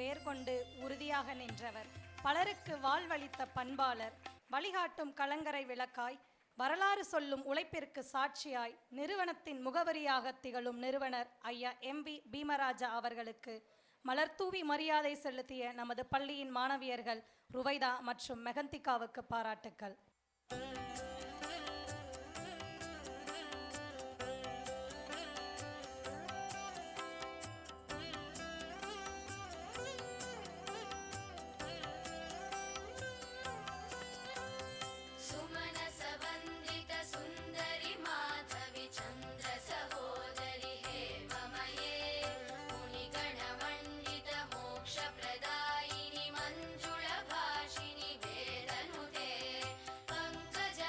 வேர் கொண்டு உறுதியாக நின்றவர். பலருக்கு வாழ்வளித்த பண்பாளர். வழிகாட்டும் கலங்கரை விளக்காய், வரலாறு சொல்லும் உழைப்பிற்கு சாட்சியாய், நிறுவனத்தின் முகவரியாக திகழும் நிறுவனர் ஐயா MV பீமராஜா அவர்களுக்கு மலர்தூவி மரியாதை செலுத்திய நமது பள்ளியின் மாணவியர்கள் ருவைதா மற்றும் மெகந்திகாவுக்கு பாராட்டுக்கள். पंकज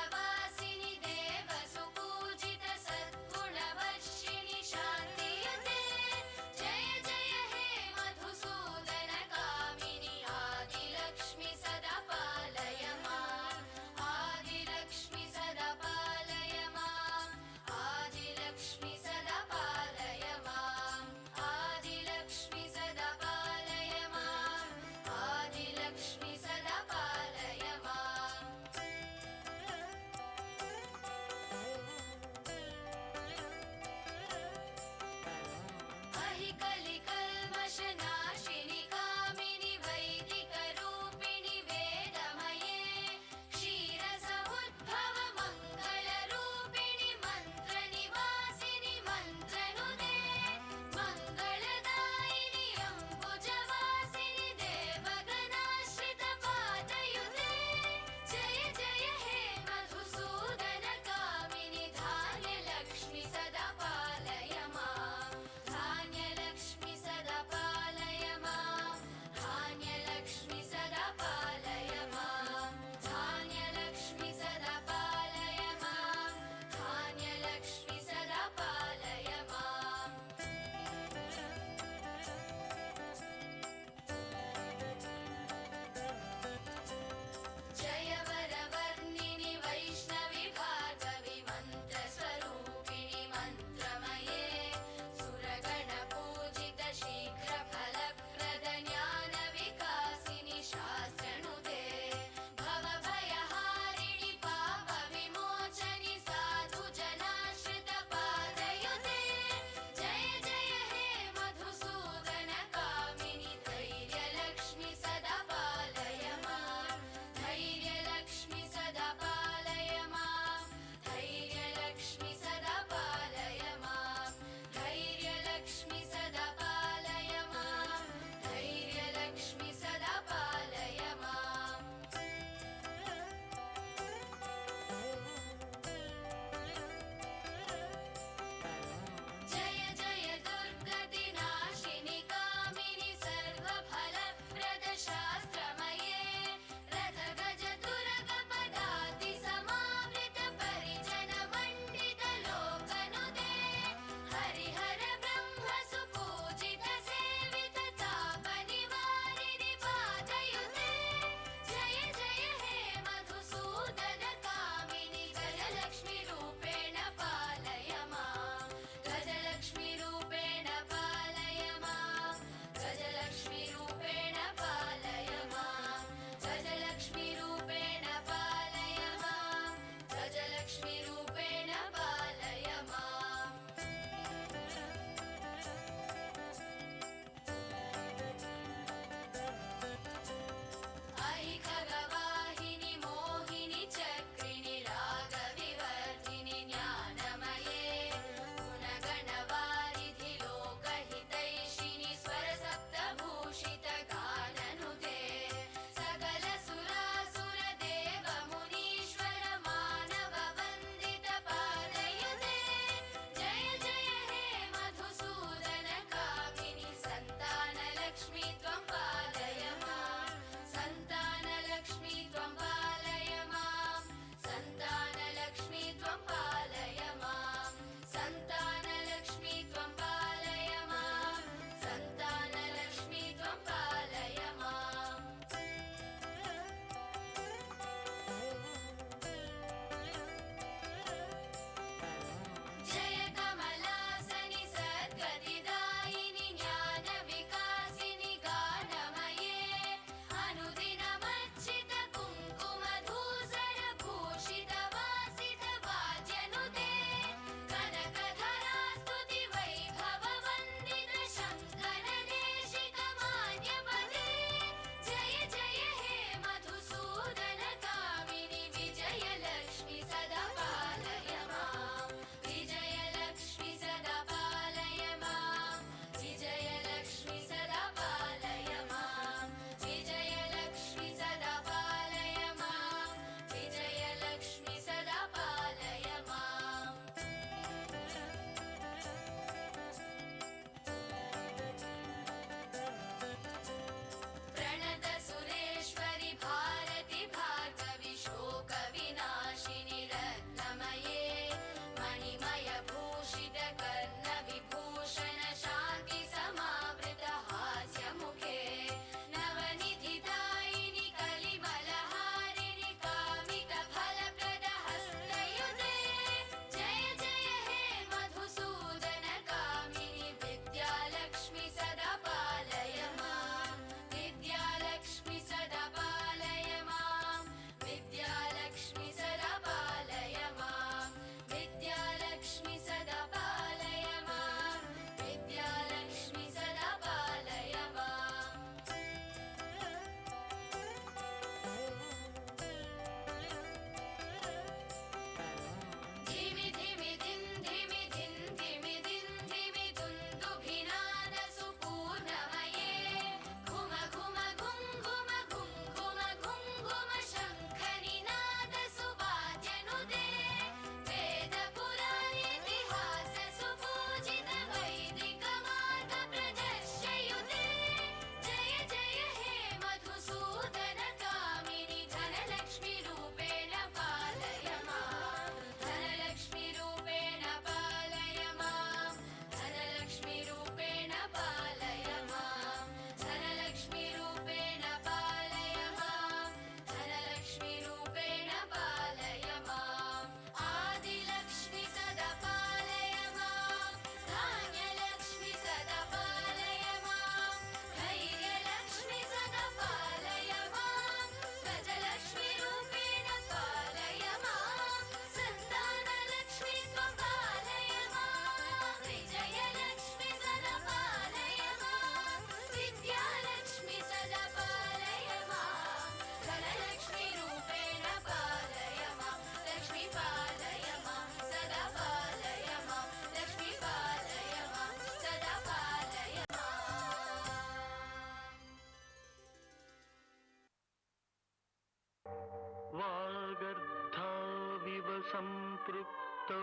सम्पृक्तौ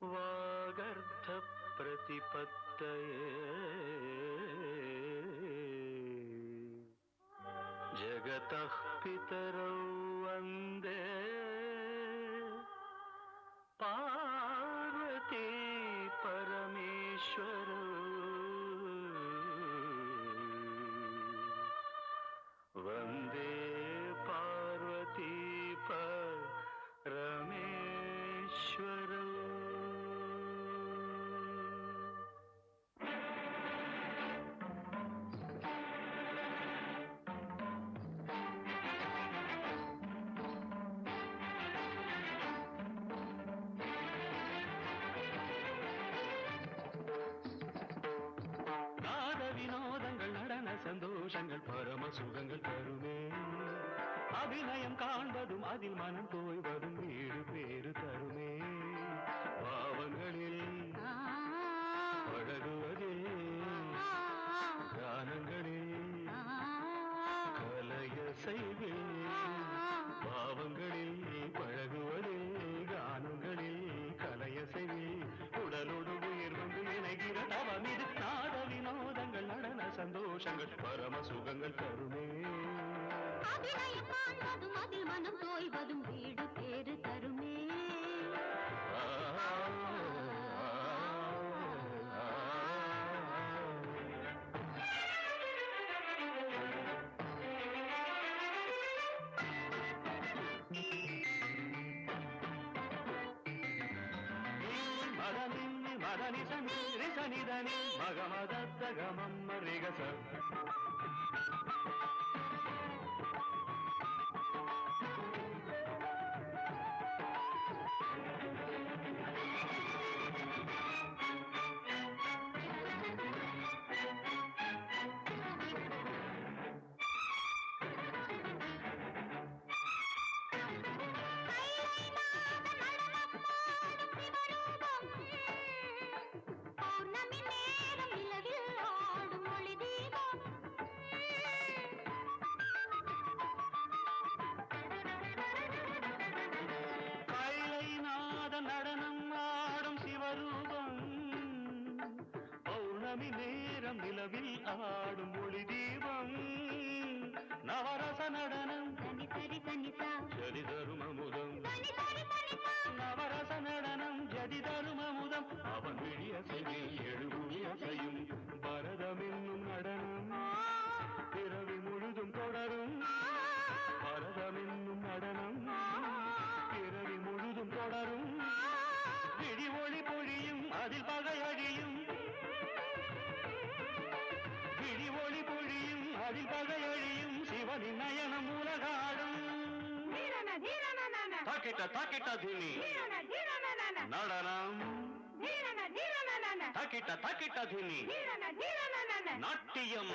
वागर्थप्रतिपत्तये जगतः पितरौ वन्दे पार्वती परमेश्वरौ वन्दे पार्वती परमेश्वरौ। சந்தோஷங்கள் பரம சுகங்கள் தருமே அபிநயம் காண்பதும் அதில் மனம் தோய்வதும் வீடு பேறு தருமே பாவங்களில் பழகுவதில் கானங்களில் கலைய செய்வில் பாவங்களில் பழகுவதில் கானங்களில் கலைய செய்வில் உடலோடு உயிர் வந்து இணைகிற தவம் இது நாத வினோதங்கள் நடன சந்தோஷங்கள் பரம சுகங்கள் தருமே அபிநயம் காண்பதும் அதில் மனம் தோய்வதும் வீடு பேறு தருமே மகமதத்தகமம் ரிகச நேரம் நிலவில் ஆடும் ஒளி தீபம் நவரச நடனம் ஜதி தரும் அமுதம் நவரச நடனம் ஜதி தரும் அமுதம் அவன் விழிய செய்யும் எழுபுவிய செய்யும் பரதம் என்னும் நடனம் பிறவி முழுதும் தொடரும் பரதம் என்னும் நடனம் பிறவி முழுதும் தொடரும் விழி ஒளி பொழியும் அதில் பகை அழியும் விழி ஒளி பொழியும் அதில் பகை அழியும் சிவனின் நயனம் உலகாடும் தாக்கிட்ட தாக்கிட்ட துணி நடனம் தாக்கிட்ட தாக்கிட்ட துணி நாட்டியம்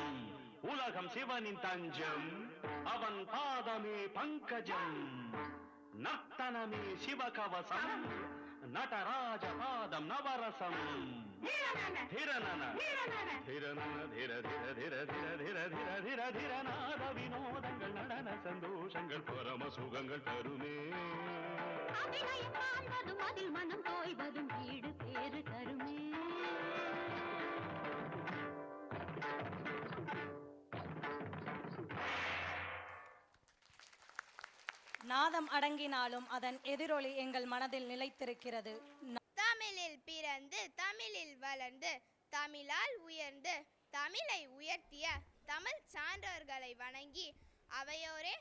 உலகம் சிவனின் தஞ்சம் அவன் பாதமே பங்கஜம் நர்த்தனமே சிவகவசம் நடராஜ பாதம் நவரசம் धिरनन धिरनन धिर धिर धिर धिर धिर धिर धिर धिर नाद வினோதங்கள் நடன சந்தோஷங்கள் பரம சுகங்கள் தருமே அபிநயம் காண்பதும் அதில் மனம் தோய்வதும் வீடு பேறு தருமே நாதம் அடங்கினாலும் அதன் எதிரொலி எங்கள் மனதில் நிலைத்திருக்கிறது. தமிழில் பிறந்து தமிழில் வளர்ந்து தமிழால் உயர்ந்து தமிழை உயர்த்திய தமிழ் சான்றோர்களை வணங்கி அவையோரே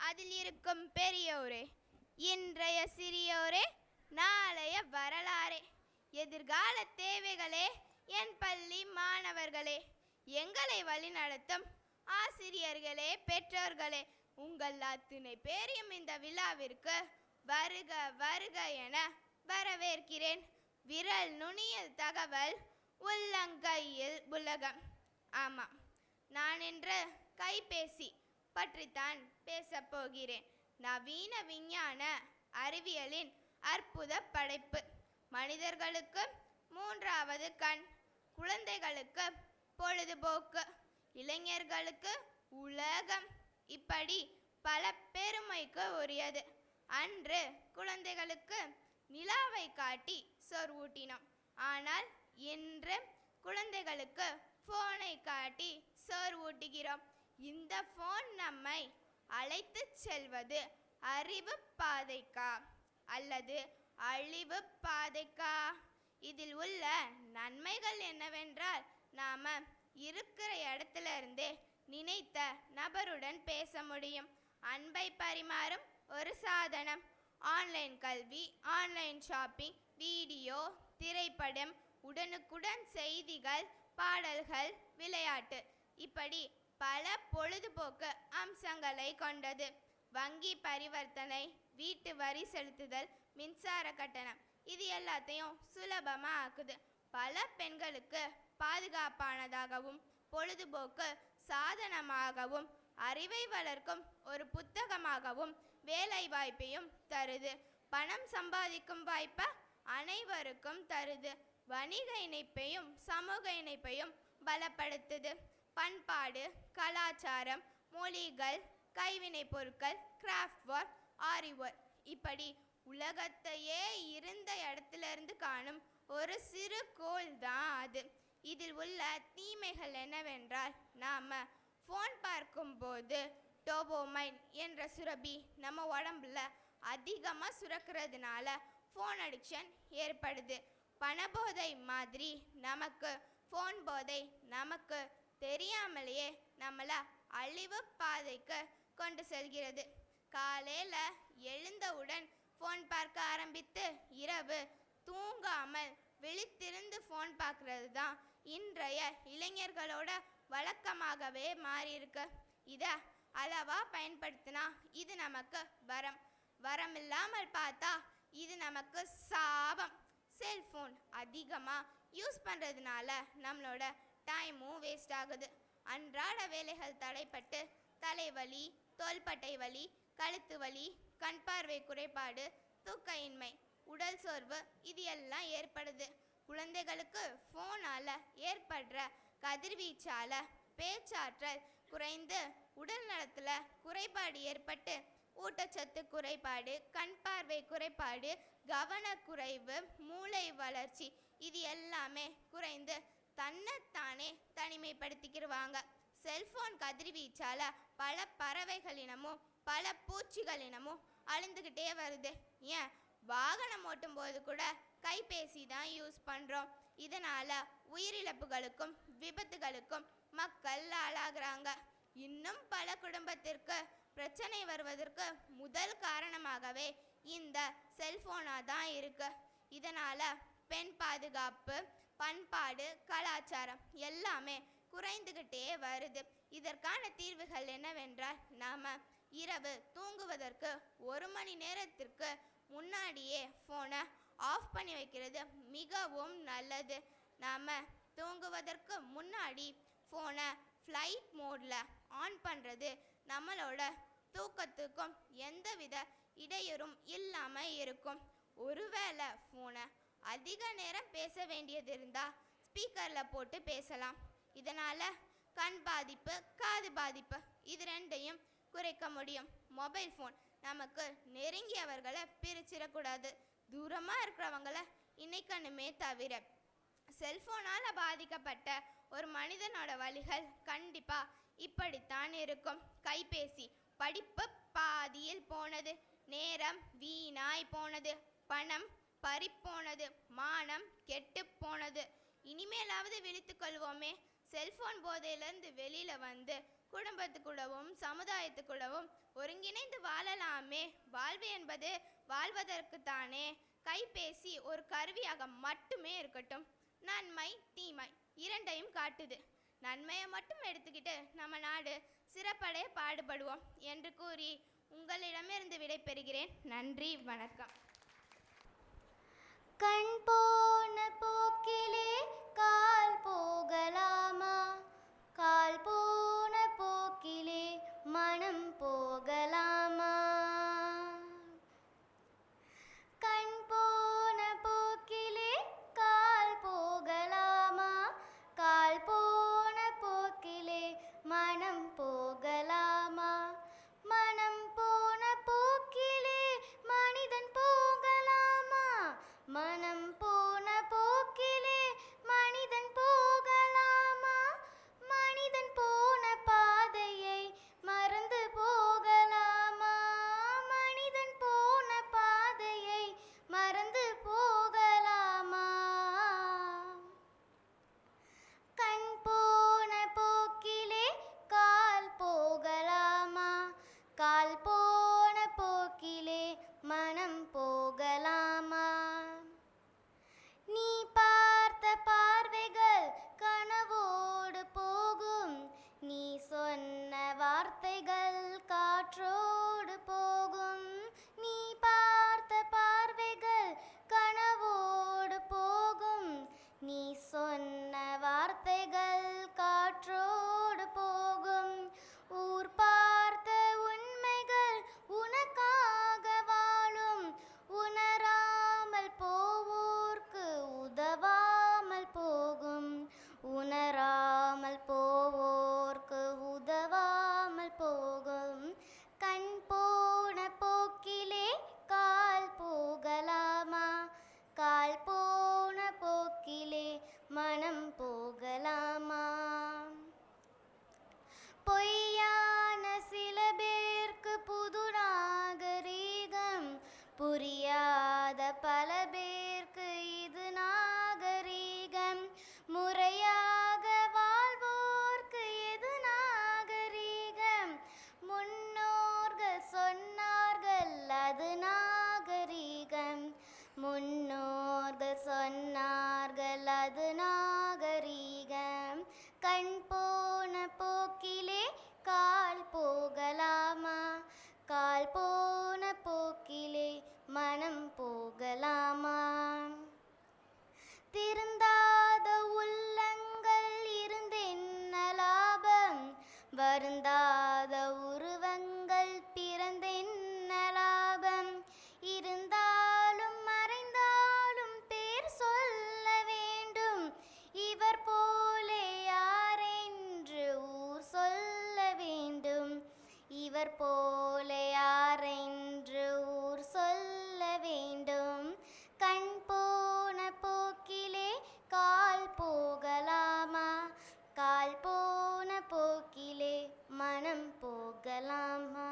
அதில் இருக்கும் பெரியோரே இன்றைய சிறியோரே நாளைய வரலாறே எதிர்கால தேவைகளே என் பள்ளி மாணவர்களே எங்களை வழிநடத்தும் ஆசிரியர்களே பெற்றோர்களே உங்கள் அத்துணை பேரையும் இந்த விழாவிற்கு வருக வருக என வரவேற்கிறேன். விரல் நுனியில் தகவல் உள்ளங்கையில் உலகம். ஆமாம், நான் இன்று கைபேசி பற்றித்தான் பேசப் போகிறேன். நவீன விஞ்ஞான அறிவியலின் அற்புத படைப்பு. மனிதர்களுக்கு மூன்றாவது கண், குழந்தைகளுக்கு பொழுதுபோக்கு, இளைஞர்களுக்கு உலகம், இப்படி பல பெருமைக்கு உரியது. அன்று குழந்தைகளுக்கு நிலாவை காட்டி சோறு ஊட்டினோம். ஆனால் இன்று குழந்தைகளுக்கு போனை காட்டி சோறு ஊட்டுகிறோம். இந்த போன் நம்மை அழைத்து செல்வது அறிவு பாதைக்கா அல்லது அழிவு பாதைக்கா? இதில் உள்ள நன்மைகள் என்னவென்றால், நாம இருக்கிற இடத்துல இருந்தே நினைத்த நபருடன் பேச முடியும். அன்பை பரிமாறும் ஒரு சாதனம். ஆன்லைன் கல்வி, ஆன்லைன் ஷாப்பிங், வீடியோ, திரைப்படம், உடனுக்குடன் செய்திகள், பாடல்கள், விளையாட்டு, இப்படி பல பொழுதுபோக்கு அம்சங்களை கொண்டது. வங்கி பரிவர்த்தனை, வீட்டு வரி செலுத்துதல், மின்சார கட்டணம், இது எல்லாத்தையும் சுலபமா ஆக்குது. பல பெண்களுக்கு பாதுகாப்பானதாகவும் பொழுதுபோக்கு சாதனமாகவும் அறிவை வளர்க்கும் ஒரு புத்தகமாகவும் வேலை வாய்ப்பையும் தருது. பணம் சம்பாதிக்கும் வாய்ப்பை அனைவருக்கும் தருது. வணிக இணைப்பையும் சமூக இணைப்பையும் பலப்படுத்துது. பண்பாடு, கலாச்சாரம், மொழிகள், கைவினை பொருட்கள், கிராஃப்ட் ஒர்க், ஆரி ஒர்க், இப்படி உலகத்தையே இருந்த இடத்துல இருந்து காணும் ஒரு சிறு கோள் தான் அது. இதில் உள்ள தீமைகள் என்னவென்றால், நாம ஃபோன் பார்க்கும்போது டோபோமைன் என்ற சுரபி நம்ம உடம்புல அதிகமாக சுரக்கிறதுனால ஃபோன் அடிக்ஷன் ஏற்படுது. பணபோதை மாதிரி நமக்கு ஃபோன் போதை நமக்கு தெரியாமலேயே நம்மளை அழிவு பாதைக்கு கொண்டு செல்கிறது. காலையில் எழுந்தவுடன் ஃபோன் பார்க்க ஆரம்பித்து இரவு தூங்காமல் விழித்திருந்து ஃபோன் பார்க்கறது தான் இன்றைய இளைஞர்களோட வழக்கமாகவே மாறியிருக்கு. இதை அளவா பயன்படுத்தினா இது நமக்கு வரம் இல்லாமல் பார்த்தா இது நமக்கு சாபம். செல்ஃபோன் அதிகமாக யூஸ் பண்ணுறதுனால நம்மளோட டைமும் வேஸ்ட் ஆகுது. அன்றாட வேலைகள் தடைப்பட்டு தலைவலி, தோள்பட்டை வலி, கழுத்து வலி, கண் பார்வை குறைபாடு, தூக்க இன்மை, உடல் சோர்வு, இது எல்லாம் ஏற்படுது. குழந்தைகளுக்கு ஃபோனால் ஏற்படுற கதிர்வீச்சால பேச்சாற்றல் குறைந்து உடல் நலத்தில் குறைபாடு ஏற்பட்டு ஊட்டச்சத்து குறைபாடு, கண் பார்வை குறைபாடு, கவனக்குறைவு, மூளை வளர்ச்சி, இது எல்லாமே குறைந்து தன்னைத்தானே தனிமைப்படுத்திக்கிடுவாங்க. செல்போன் கதிர்வீச்சால பல பறவைகளினமும் பல பூச்சிகளினமும் அழிந்துக்கிட்டே வருது. ஏன், வாகனம் ஓட்டும் போது கூட கைபேசி தான் யூஸ் பண்ணுறோம். இதனால் உயிரிழப்புகளுக்கும் விபத்துகளுக்கும் மக்கள் ஆளாகிறாங்க. இன்னும் பல குடும்பத்திற்கு பிரச்சனை வருவதற்கு முதல் காரணமாகவே இந்த செல்போனாக தான் இருக்கு. இதனால் பெண் பாதுகாப்பு, பண்பாடு, கலாச்சாரம் எல்லாமே குறைந்துக்கிட்டே வருது. இதற்கான தீர்வுகள் என்னவென்றால், நாம் இரவு தூங்குவதற்கு 1 மணி நேரத்திற்கு முன்னாடியே ஃபோனை ஆஃப் பண்ணி வைக்கிறது மிகவும் நல்லது. நாம் தூங்குவதற்கு முன்னாடி ஃபோனை ஃப்ளைட் மோடில் ஆன் பண்ணுறது நம்மளோட தூக்கத்துக்கும் எந்தவித இடையூறும் இல்லாமல் இருக்கும். ஒருவேளை ஃபோனை அதிக நேரம் பேச வேண்டியது இருந்தால் ஸ்பீக்கரில் போட்டு பேசலாம். இதனால் கண் பாதிப்பு, காது பாதிப்பு, இது ரெண்டையும் குறைக்க முடியும். மொபைல் ஃபோன் நமக்கு நெருங்கியவர்களை பிரிச்சிடக்கூடாது, தூரமாக இருக்கிறவங்கள இணைக்கணுமே தவிர. செல்ஃபோனால் பாதிக்கப்பட்ட ஒரு மனிதனோட வழிகள் கண்டிப்பாக இப்படித்தான் இருக்கும். கைபேசி, படிப்பு பாதியில் போனது, நேரம் வீணாய் போனது, பணம் பறிப்போனது, மானம் கெட்டு போனது. இனிமேலாவது விழித்துக் கொள்வோமே. செல்போன் போதையிலிருந்து வெளியில் வந்து குடும்பத்துக்கூடவும் சமுதாயத்துக்கூடவும் ஒருங்கிணைந்து வாழலாமே. வாழ்வு என்பது வாழ்வதற்குத்தானே. கைபேசி ஒரு கருவியாக மட்டுமே இருக்கட்டும். நன்மை தீமை இரண்டையும் காட்டுது. நன்மையை மட்டும் எடுத்துக்கிட்டு நம்ம நாடு சிறப்படைய பாடுபடுவோம் என்று கூறி உங்களிடமிருந்து விடைபெறுகிறேன். நன்றி, வணக்கம். கண் போன போக்கிலே கால் போகலாமா? கால் போன போக்கிலே மனம் போகலாமா? கண் போன போக்கிலே கால் போகலாமா? கால் போன போக்கிலே மனம் போகலாமா? மனம் போன போக்கிலே போல யாரென்று ஊர் சொல்ல வேண்டும். கண் போன போக்கிலே கால் போகலாமா? கால் போன போக்கிலே மனம் போகலாமா?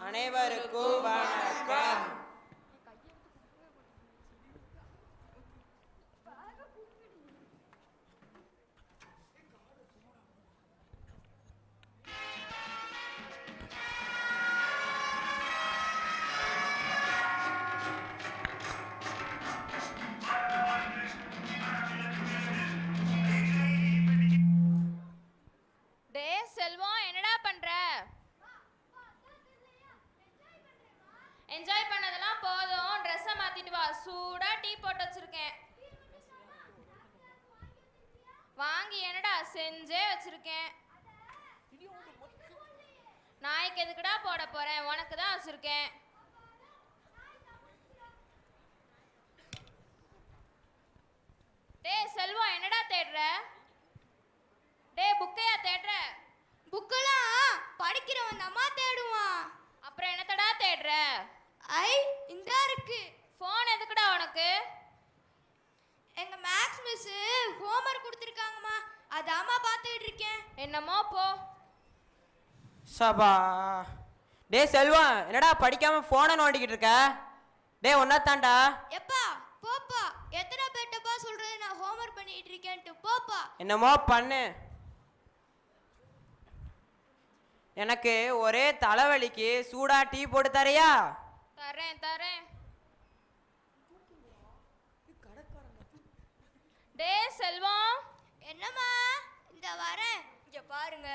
அனைவருக்கும் வணக்கம். டே செல்வம், என்னடா பண்ற? என்ஜாய் பண்ணதெல்லாம் போதும், ட்ரெஸ்ஸை மாத்திட்டு வா. சூடா டீ போட்டு வச்சிருக்கேன். வாங்கி என்னடா செஞ்சே வச்சிருக்கேன். நாய்க்கு எதுக்குடா போட போறேன், உனக்கு தான் வச்சிருக்கேன். டே செல்வம், என்னடா தேடுற? டே புக்கையா தேடுற? புக்கெல்லாம் படிக்கிறவன் அம்மா தேடுவான். அப்புறம் என்னத்தடா தேடுற? ஐ இந்தா இருக்கு. ஃபோன் எதுக்குடா உனக்கு? எங்க மேக்ஸ் மிஸ் ஹோம்வொர்க் கொடுத்துருக்காங்கம்மா, அதாம்மா பார்த்துட்டு இருக்கேன். என்னமோ போ. சபா. டே செல்வம், என்னடா படிக்காம போனை நோண்டிக்கிட்டு இருக்க? டே ஒன்னாத்தாண்டா. எப்பா போப்பா, எத்தனை பேட்டப்பா சொல்றது நான் ஹோம்வொர்க் பண்ணிட்டு இருக்கேன்ட்டு? போப்பா. என்னமோ பண்ணு. எனக்கு ஒரே தலைவலிக்கு சூடா டீ போட்டு தரையா? தரேன் தரேன். டே செல்வம். என்னம்மா? இந்த வரேன். இங்க பாருங்க,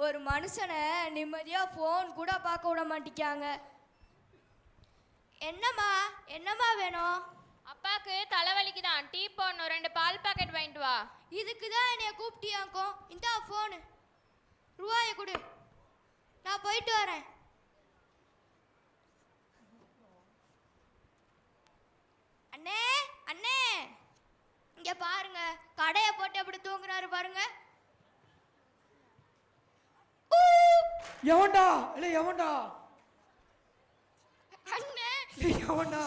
ஒரு மனுஷனை நிம்மதியா ஃபோன் கூட பார்க்க விட மாட்டேங்காங்க. என்னம்மா என்னம்மா வேணும்? அப்பாக்கு தலைவலிக்கு தான் டீ போடணும், 2 பால் பாக்கெட் வாங்கிட்டு வா. இதுக்கு தான் என்னைய கூப்பிட்டியாக்கோ. இந்தா ஃபோனு, ரூபாயை கொடு, நான் போயிட்டு வரேன். அண்ணே அண்ணே, இங்க பாருங்க, கடையை போட்டு எப்படி தூங்குறாரு பாருங்க. எவன்டா? இல்லை எவன்டா? அண்ணே எவன்டா?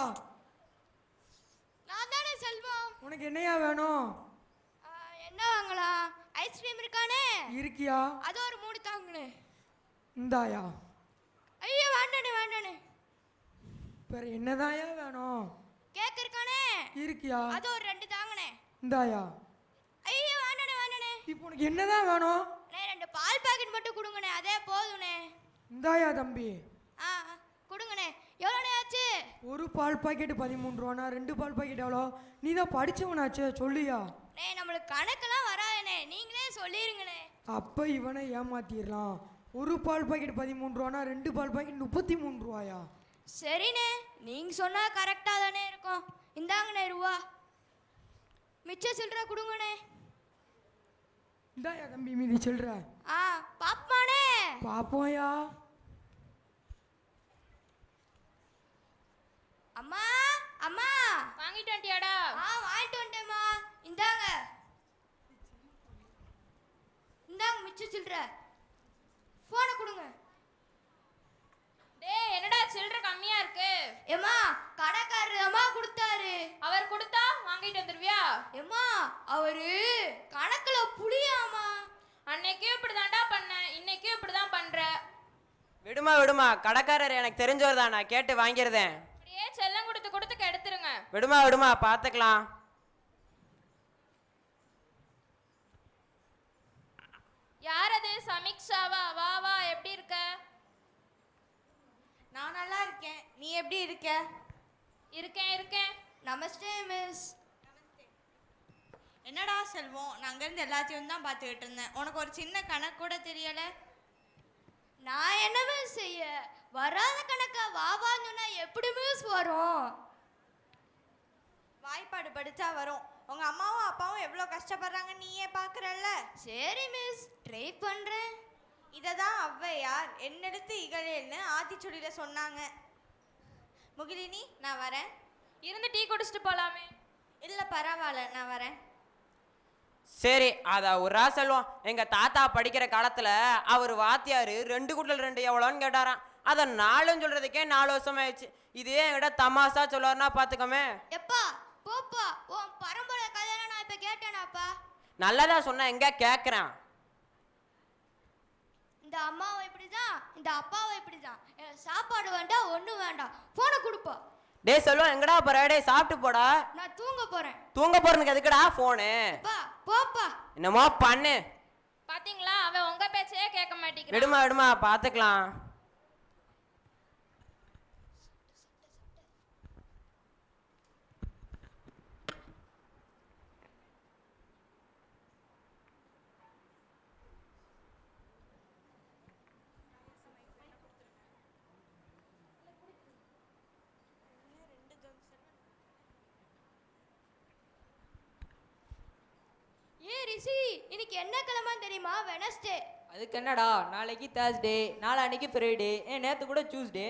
நான் தானே செல்வம். உனக்கு என்னையா வேணும்? என்ன வாங்கலாம்? ஐஸ்கிரீம் இருக்கானே? இருக்கியா? அது ஒரு 3 தாங்கண்ணே. இந்தாயா. ஐயோ வேண்டானே வேண்டானே. வேற என்னதாயா வேணும்? கேக் இருக்கானே? இருக்கியா? அது ஒரு 2 தாங்கண்ணே. இந்தாயா. ஐயோ வேண்டானே வேண்டானே. இப்போ உனக்கு என்னதான் வேணும்? அண்ணே 2 பால் பாக்கெட் மட்டும் கொடுங்கண்ணே, அதே போதுண்ணே. இந்தாயா தம்பி. கொடுங்கண்ணே. எவ்வளோண்ணே ஆச்சு? ஒரு பால் பாக்கெட் 13 ரூபானா, 2 பால் பாக்கெட் எவ்வளோ? நீ தான் படிச்சவனாச்சே, சொல்லியா? நம்மளுக்கு கணக்கெல்லாம் வராதுண்ணே, நீங்களே சொல்லிருங்கண்ணே. அப்போ இவனை ஏமாத்திடலாம். ஒரு பால் பாக்கெட் 13 ரூபானா, 2 பால் பாக்கெட் 33 ரூபாயா? சரிண்ணே, நீங்க சொன்னா கரெக்டா தானே இருக்கும். இந்தாங்கண்ணே ரூபா, மிச்ச சில்லற கொடுங்கண்ணே. இந்தாயா தம்பி மீதி சில்லற. பாப்பானே. பாப்போயா. அம்மா அம்மா, வாங்கிட்டு வந்துட்டியாடா? வாங்கிட்டு வந்துட்டேம்மா. இந்தாங்க இந்தாங்க மிச்ச சில்லற. போனை கொடுங்க. டேய் என்னடா சில்லற கம்மியா இருக்கு? ஏம்மா கடைக்காரர் அம்மா கொடுத்தாரு. அவர் கொடுத்தா வாங்கிட்டு வந்துருவியா? ஏம்மா அவரு கணக்குல புளியாமா. அன்னைக்கே இப்படிதான்டா பண்ண, இன்னைக்கும் இப்படிதான் பண்ற. விடுமா விடுமா, கடைக்காரர் எனக்கு தெரிஞ்சவர் தான், நான் கேட்டு வாங்கிருந்தேன். அப்படியே செல்லம் கொடுத்து கொடுத்து கெடுத்துருங்க. விடுமா விடுமா, பார்த்துக்கலாம். யார் அது? சமீக்ஷாவா? வா வா, எப்படி இருக்க? நான் நல்லா இருக்கேன், நீ எப்படி இருக்க? இருக்கேன் இருக்கேன். நமஸ்தே மிஸ். என்னடா செல்வம், நான் அங்கேருந்து எல்லாத்தையும் தான் பார்த்துக்கிட்டு இருந்தேன். உனக்கு ஒரு சின்ன கணக்கு கூட தெரியலை. நான் என்ன மிஸ் செய்ய? வராத கணக்கா வாவான்னு சொன்னா எப்படி மிஸ் வரும்? வாய்ப்பாடு படித்தா வரும். உங்கள் அம்மாவும் அப்பாவும் எவ்வளோ கஷ்டப்படுறாங்க நீயே பார்க்குறல்ல. சரி மிஸ், ட்ரை பண்ணுறேன். இதை தான் ஔவையார் என்னெடுத்து இகழேல்னு ஆத்திச்சுடியில் சொன்னாங்க. முகிலினி, நான் வரேன். இருந்து டீ குடிச்சிட்டு போகலாமே? இல்லை பரவாயில்ல, நான் வரேன். சரி அத ஒரு செல்வம். எங்க தாத்தா படிக்கிற காலத்துல அவர் வாத்தியாரு 2 கூட்டல் 2 எவ்வளோன்னு கேட்டாராம். அதை 4ன்னு சொல்றதுக்கே 4 வருஷம் ஆயிடுச்சு. இதே என்கிட்ட தமாசா சொல்லுவாருன்னா பாத்துக்கோமே. எப்பா போப்பா, உன் பரம்பரை கல்யாணம் நான் இப்ப கேட்டேனாப்பா. நல்லதா சொன்னா எங்க கேக்குறான். இந்த அம்மாவை இப்படிதான், இந்த அப்பாவை இப்படிதான். எனக்கு சாப்பாடு வேண்டாம், ஒண்ணும் வேண்டாம், போனை கொடுப்பா. டேய் செல்வம் எங்கடா போற? டேய் சாப்பிட்டு போடா. நான் தூங்க போறேன். தூங்க போறதுக்கு எதுக்குடா போனு? போப்பா. என்னமோ பண்ணு. பாத்தீங்களா, அவன் உங்க பேச்சையே கேட்க மாட்டேங்கிறான். விடுமா விடுமா பாத்துக்கலாம். இன்னைக்கு என்ன கிழமை தெரியுமா? வெனஸ்டே. அதுக்கு என்னடா, நாளைக்கு தேர்ஸ்டே, நாளான்னைக்கு ஃப்ரைடே, நேத்து கூட டியூஸ்டே.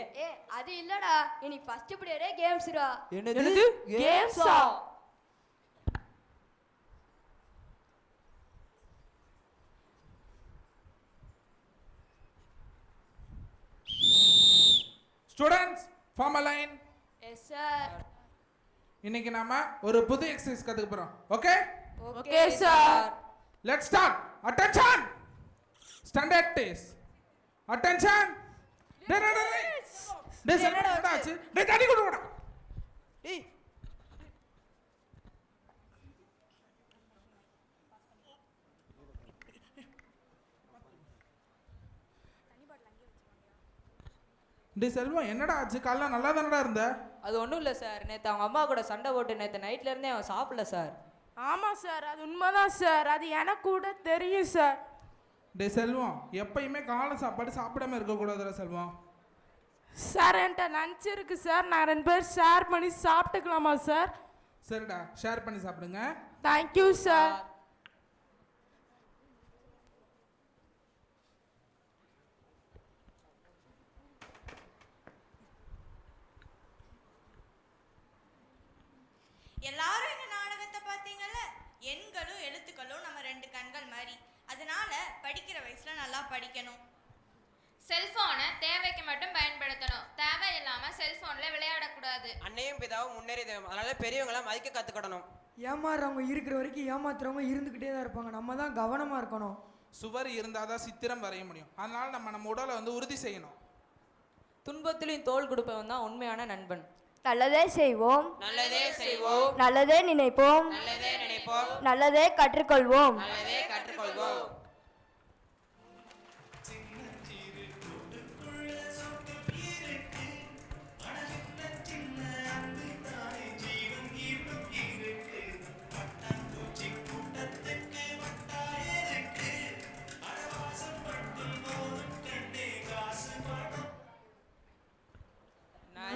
அது இல்லடா, இன்னைக்கு ஃபர்ஸ்ட் பீரியடே கேம்ஸ்டா. என்னது கேம்ஸா? Students form a line. Yes sir. இன்னைக்கு நாம ஒரு புது எக்ஸசைஸ் கத்துக்க போறோம். Okay okay sir. Let's start. Attention. Stand at ease. Attention. டேய் என்னடா ஆச்சு? டேய் தண்ணி கொண்டு வாடா. டேய் டேய் செல்வம் என்னடா ஆச்சு? காலைல நல்லா தானடா இருந்த? அது ஒன்றும் இல்லை சார், நேற்று அவங்க அம்மா கூட சண்டை போட்டு நேற்று நைட்ல இருந்தே அவன் சாப்பிடல சார். ஆமாம் சார், அது உண்மைதான் சார், அது எனக்கு கூட தெரியும் சார். டேய் செல்வம் எப்பயுமே காலை சாப்பாடு சாப்பிடாம இருக்கக்கூடாதுடா செல்வம். சார் என்கிட்ட லஞ்ச் இருக்கு சார், நான் 2 பேர் ஷேர் பண்ணி சாப்பிட்டுக்கலாமா சார்? சரிடா, ஷேர் பண்ணி சாப்பிடுங்க. Thank you sir. எல்லாரும் இந்த நாடகத்தை பார்த்தீங்கல்ல. எண்களும் எழுத்துக்களும் நம்ம 2 கண்கள் மாதிரி. அதனால படிக்கிற வயசுல நல்லா படிக்கணும். செல்போனை தேவைக்கு மட்டும் பயன்படுத்தணும், தேவையில்லாம செல்போன்ல விளையாடக்கூடாது. அன்னையும் பிதாவும் முன்னேறியது, அதனால பெரியவங்களை மதிக்க கத்துக்கணும். ஏமாறுறவங்க இருக்கிற வரைக்கும் ஏமாத்துறவங்க இருந்துக்கிட்டே தான் இருப்பாங்க. நம்ம தான் கவனமாக இருக்கணும். சுவர் இருந்தாதான் சித்திரம் வரைய முடியும். அதனால நம்ம உடலை உறுதி செய்யணும். துன்பத்திலையும் தோள் கொடுப்பவன் தான் உண்மையான நண்பன். நல்லதே செய்வோம், நல்லதே செய்வோம், நல்லதே நினைப்போம், நல்லதே நினைப்போம், நல்லதே கற்றுக்கொள்வோம். நல்லதே கற்றுக்கொள்வோம்.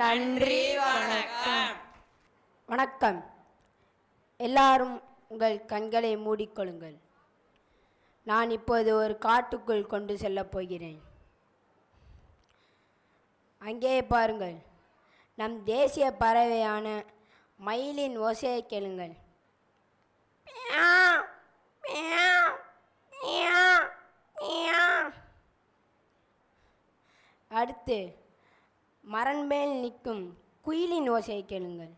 நன்றி, வணக்கம். வணக்கம். எல்லாரும் உங்கள் கண்களை மூடிக்கொள்ளுங்கள். நான் இப்போது ஒரு காட்டுக்குள் கொண்டு செல்லப் போகிறேன். அங்கே பாருங்கள், நம் தேசிய பறவையான மயிலின் ஓசையை கேளுங்கள். அடுத்து மரம் மேல் நிற்கும் குயிலின் ஓசையை கேளுங்கள்.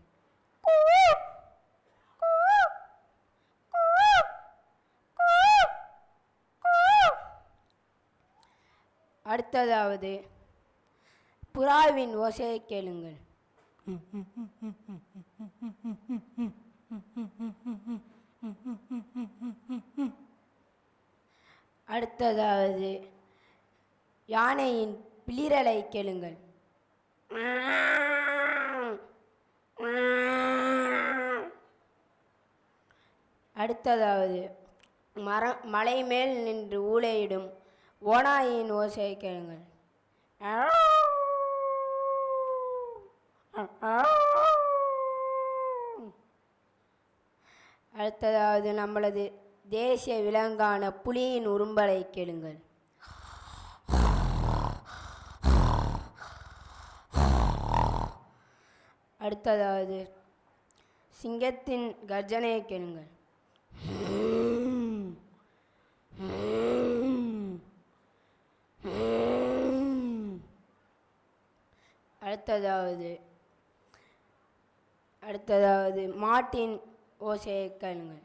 அடுத்ததாவது புறாவின் ஓசையை கேளுங்கள். அடுத்ததாவது யானையின் பிளிரலை கேளுங்கள். அடுத்ததாவது மலை மேல் நின்று ஊளையிடும் ஓநாயின் ஓசையை கேளுங்கள். அடுத்ததாவது நம்மளது தேசிய விலங்கான புலியின் உரும்பலை கேளுங்கள். அடுத்ததாவது சிங்கத்தின் கர்ஜனையை கேளுங்கள். அடுத்ததாவது மாட்டின் ஓசையை கேளுங்கள்.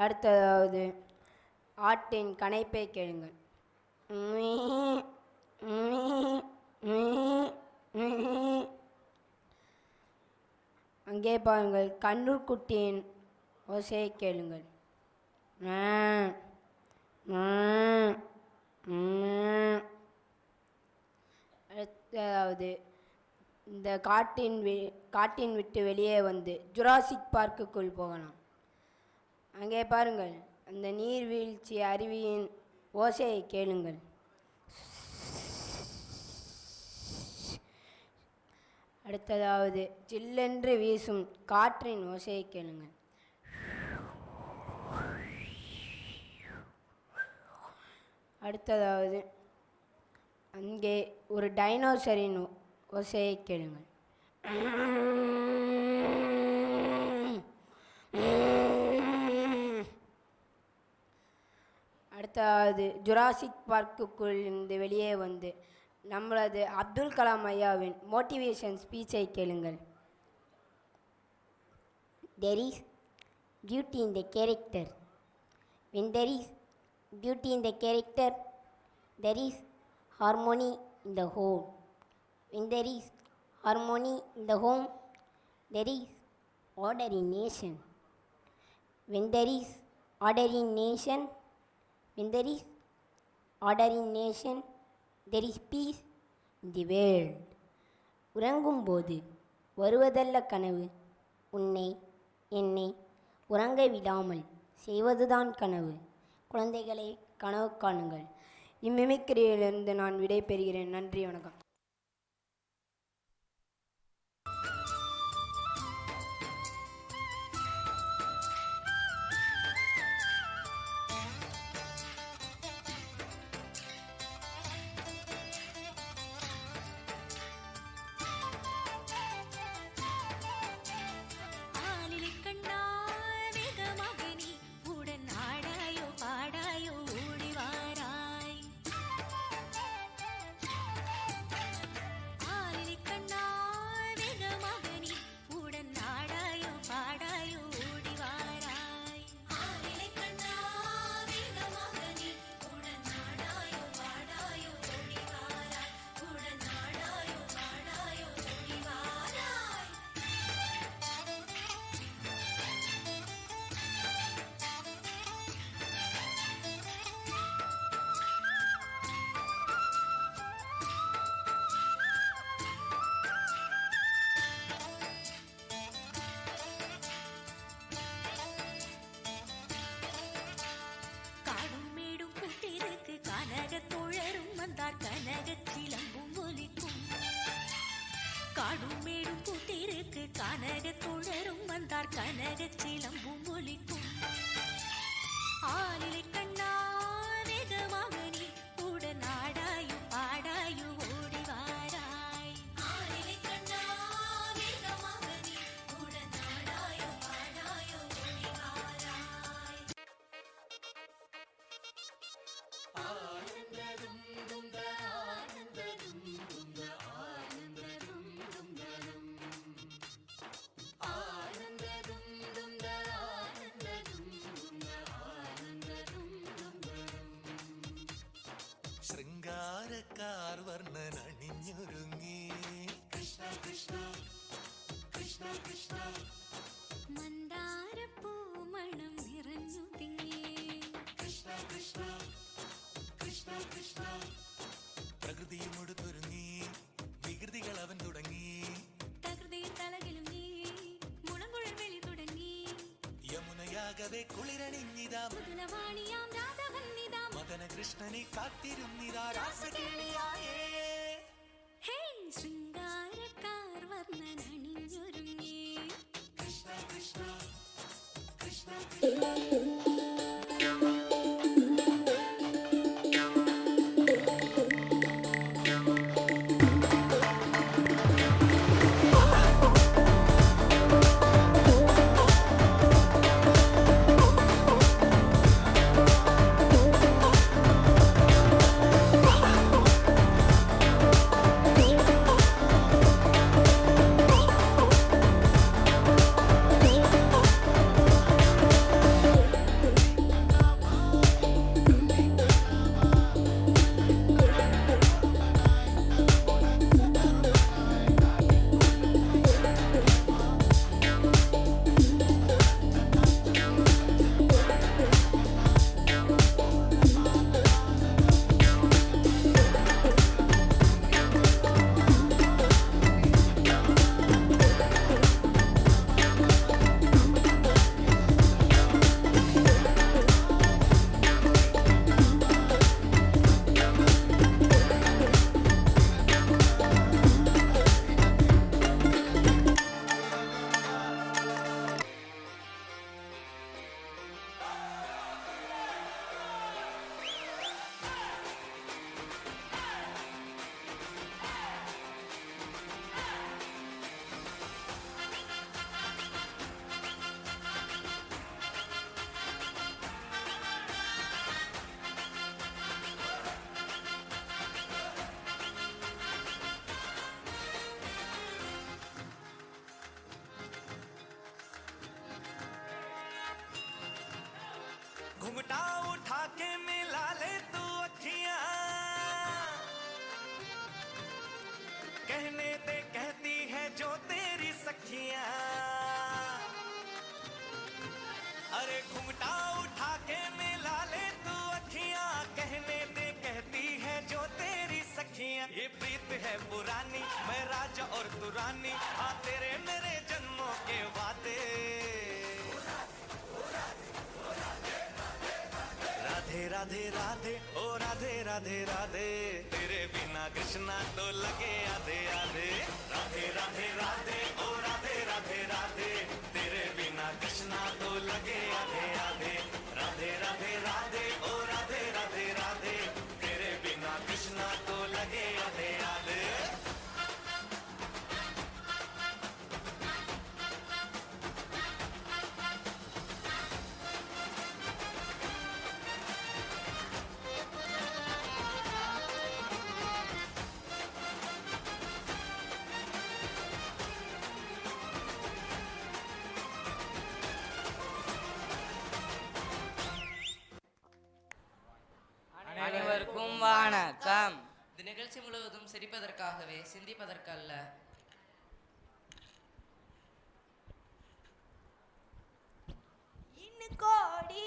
அடுத்ததாவது ஆட்டின் கனைப்பை கேளுங்கள். அங்கே பாருங்கள் கண்ணூர் குட்டியின் ஓசையை கேளுங்கள். அடுத்ததாவது இந்த காட்டின் விட்டு வெளியே வந்து ஜுராசிக் பார்க்குக்குள் போகலாம். அங்கே பாருங்கள் அந்த நீர்வீழ்ச்சி அருவியின் ஓசையை கேளுங்கள். அடுத்ததாவது சில்லென்று வீசும் காற்றின் ஓசையை கேளுங்கள். அடுத்ததாவது அங்கே ஒரு டைனோசரின் ஓசையை கேளுங்கள். அடுத்தது ஜுராசிக் பார்க்குக்குள் இருந்து வெளியே வந்து நம்மளது அப்துல் கலாம் ஐயாவின் மோட்டிவேஷன் ஸ்பீச்சை கேளுங்கள். There is beauty in the character. When there is beauty in the character, there is harmony in the home. When there is harmony in the home, there is order in nation. When there is order in nation, when there is order in nation, there is peace in the world. உறங்கும்போது வருவதல்ல கனவு, உன்னை என்னை உறங்க விடாமல் செய்வதுதான் கனவு. குழந்தைகளை கனவு காணுங்கள். இம்மிமிக்கிரியிலிருந்து நான் விடை பெறுகிறேன். நன்றி, வணக்கம். காடும் மேடும் பூத்திருக்கு கனக தோழரும் வந்தார் கனக சிலம்பும் ஒலிக்கும் ஆளிலை கண்ணா வேகமாக நீ கூட நாடாயும் பாடாயும் ஓடி வாராய் ஆளிலை கண்ணா வேகமாக நீ கூட நாடாயும் பாடாயும் ஓடி வாராய் ஆனந்ததும் துங்க ஆனந்ததும் துங்க ஆனந்ததும் துங்கலும் ஆனந்ததும் துங்க ஆனந்ததும் துங்க ஆனந்ததும் துங்கலும் ശൃംഗാരക്കാർ വർണ്ണൻ അണിഞ്ഞൊരുങ്ങി കൃഷ്ണ കൃഷ്ണ കൃഷ്ണ കൃഷ്ണ മന്ദാരപ്പൂമണം നിറഞ്ഞു തിങ്ങി കൃഷ്ണ കൃഷ്ണ കൃഷ്ണ കൃഷ്ണ പ്രകൃതിയും ഒടുത്തൊരുങ്ങി വികൃതികൾ അവൻ തുടങ്ങി തകൃതിയിൽ തലകിലും നീ മുളങ്കുഴൽ വെളി തുടങ്ങി യമുനയാകവെ കുളിരണിഞ്ഞിതാ മുതലവാണിയാം രാധവന്നിതാ മദന കൃഷ്ണനെ കാത്തിരുന്നിതാ രാസകേളിയായേ ഹേ ശൃംഗാരക്കാർ വർണ്ണൻ അണിഞ്ഞൊരുങ്ങി കൃഷ്ണ കൃഷ്ണ കൃഷ്ണ കൃഷ്ണ घुंघटा उठा के मिला ले तू अखियां कहने दे कहती है जो तेरी सखियां अरे घुंघटा उठा के मिला ले तू अखियां कहने दे कहती है जो तेरी सखियां ये प्रीत है पुरानी मैं राजा और तू रानी आ तेरे मेरे जन्मों के वादे राधे राधे राधे ओ राधे राधे राधे तेरे बिना कृष्णा तो लगे आधे आधे राधे राधे राधे ओ राधे राधे राधे तेरे बिना कृष्णा तो लगे आधे आधे राधे राधे राधे ओ राधे राधे राधे तेरे बिना कृष्णा तो लगे आधे आधे அனைவருக்கும் வணக்கம். இந்த நிகழ்ச்சி முழுவதும் சிரிப்பதற்காகவே, சிந்திப்பதற்கல்ல. இன்னும் கோடி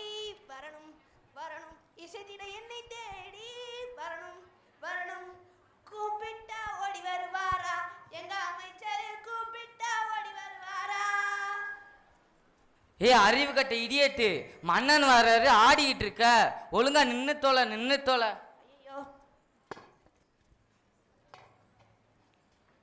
வரணும் வரணும் இசைத்திட என்னை தேடி வரணும் வரணும் கூப்பிட்டா ஓடி வருவாரா எங்க அமைச்சர் கூப்பிட்டா ஓடி வருவாரா ஏ அறிவு கட்ட இடியட்டு, மன்னன் வர்றாரு, ஆடிக்கிட்டு இருக்க, ஒழுங்கா நின்னு தொலை. ஐயோ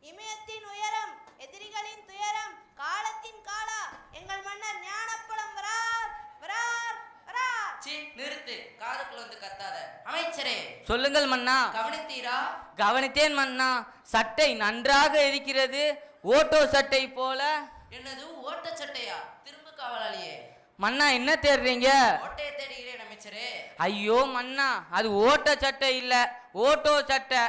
இமயத்தின் உயரம் எதிரிகளின் துயரம் காலத்தின் காலா எங்கள் மன்னர் ஞானப்பழம் வரார் வரார் வரார். நிறுத்து, காதுக்குள்ள வந்து கத்தாத. அமைச்சரே சொல்லுங்கள் மன்னா. கவனித்தீரா? கவனித்தேன் மன்னா. சட்டை நன்றாக இருக்கிறது, ஓட்டோ சட்டை போல. என்னது ஓட்ட சட்டையா? திரும்ப காவலாளியே. மன்னா என்ன தேடுறீங்க? ஓட்டையை தேடுகிறேன் அமைச்சரே. ஐயோ மன்னா, அது ஓட்ட சட்டை இல்ல, ஓட்டோ சட்டை.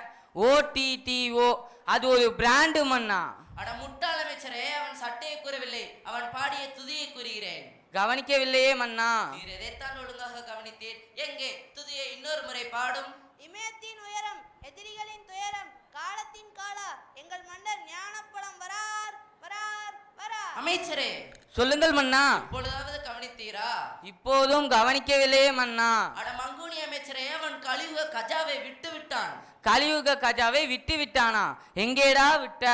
OTTO, அது ஒரு பிராண்டு மன்னா. அட முட்டாள் அமைச்சரே, அவன் சட்டையை கூறவில்லை, அவன் பாடிய துதியை கூறுகிறேன். கவனிக்கவில்லையே மன்னா. நீர் எதைத்தான் ஒழுங்காக கவனித்தீர்? எங்கே துதியை இன்னொரு முறை பாடும். இமயத்தின் உயரம் எதிரிகளின் துயரம் காலத்தின் காலா எங்கள் மன்னர் ஞானப்பழம் வரார் வரார் வரார். அமைச்சரே சொல்லுங்கள் மன்னா. இப்பொழுதாவது கவனித்தீரா? இப்போதும் கவனிக்கவில்லையே மன்னா. அட மங்குனி அமைச்சரே, அவன் கலியுக கஜாவை விட்டு விட்டான். கலியுக கஜாவை விட்டு விட்டானா? எங்கேடா விட்ட?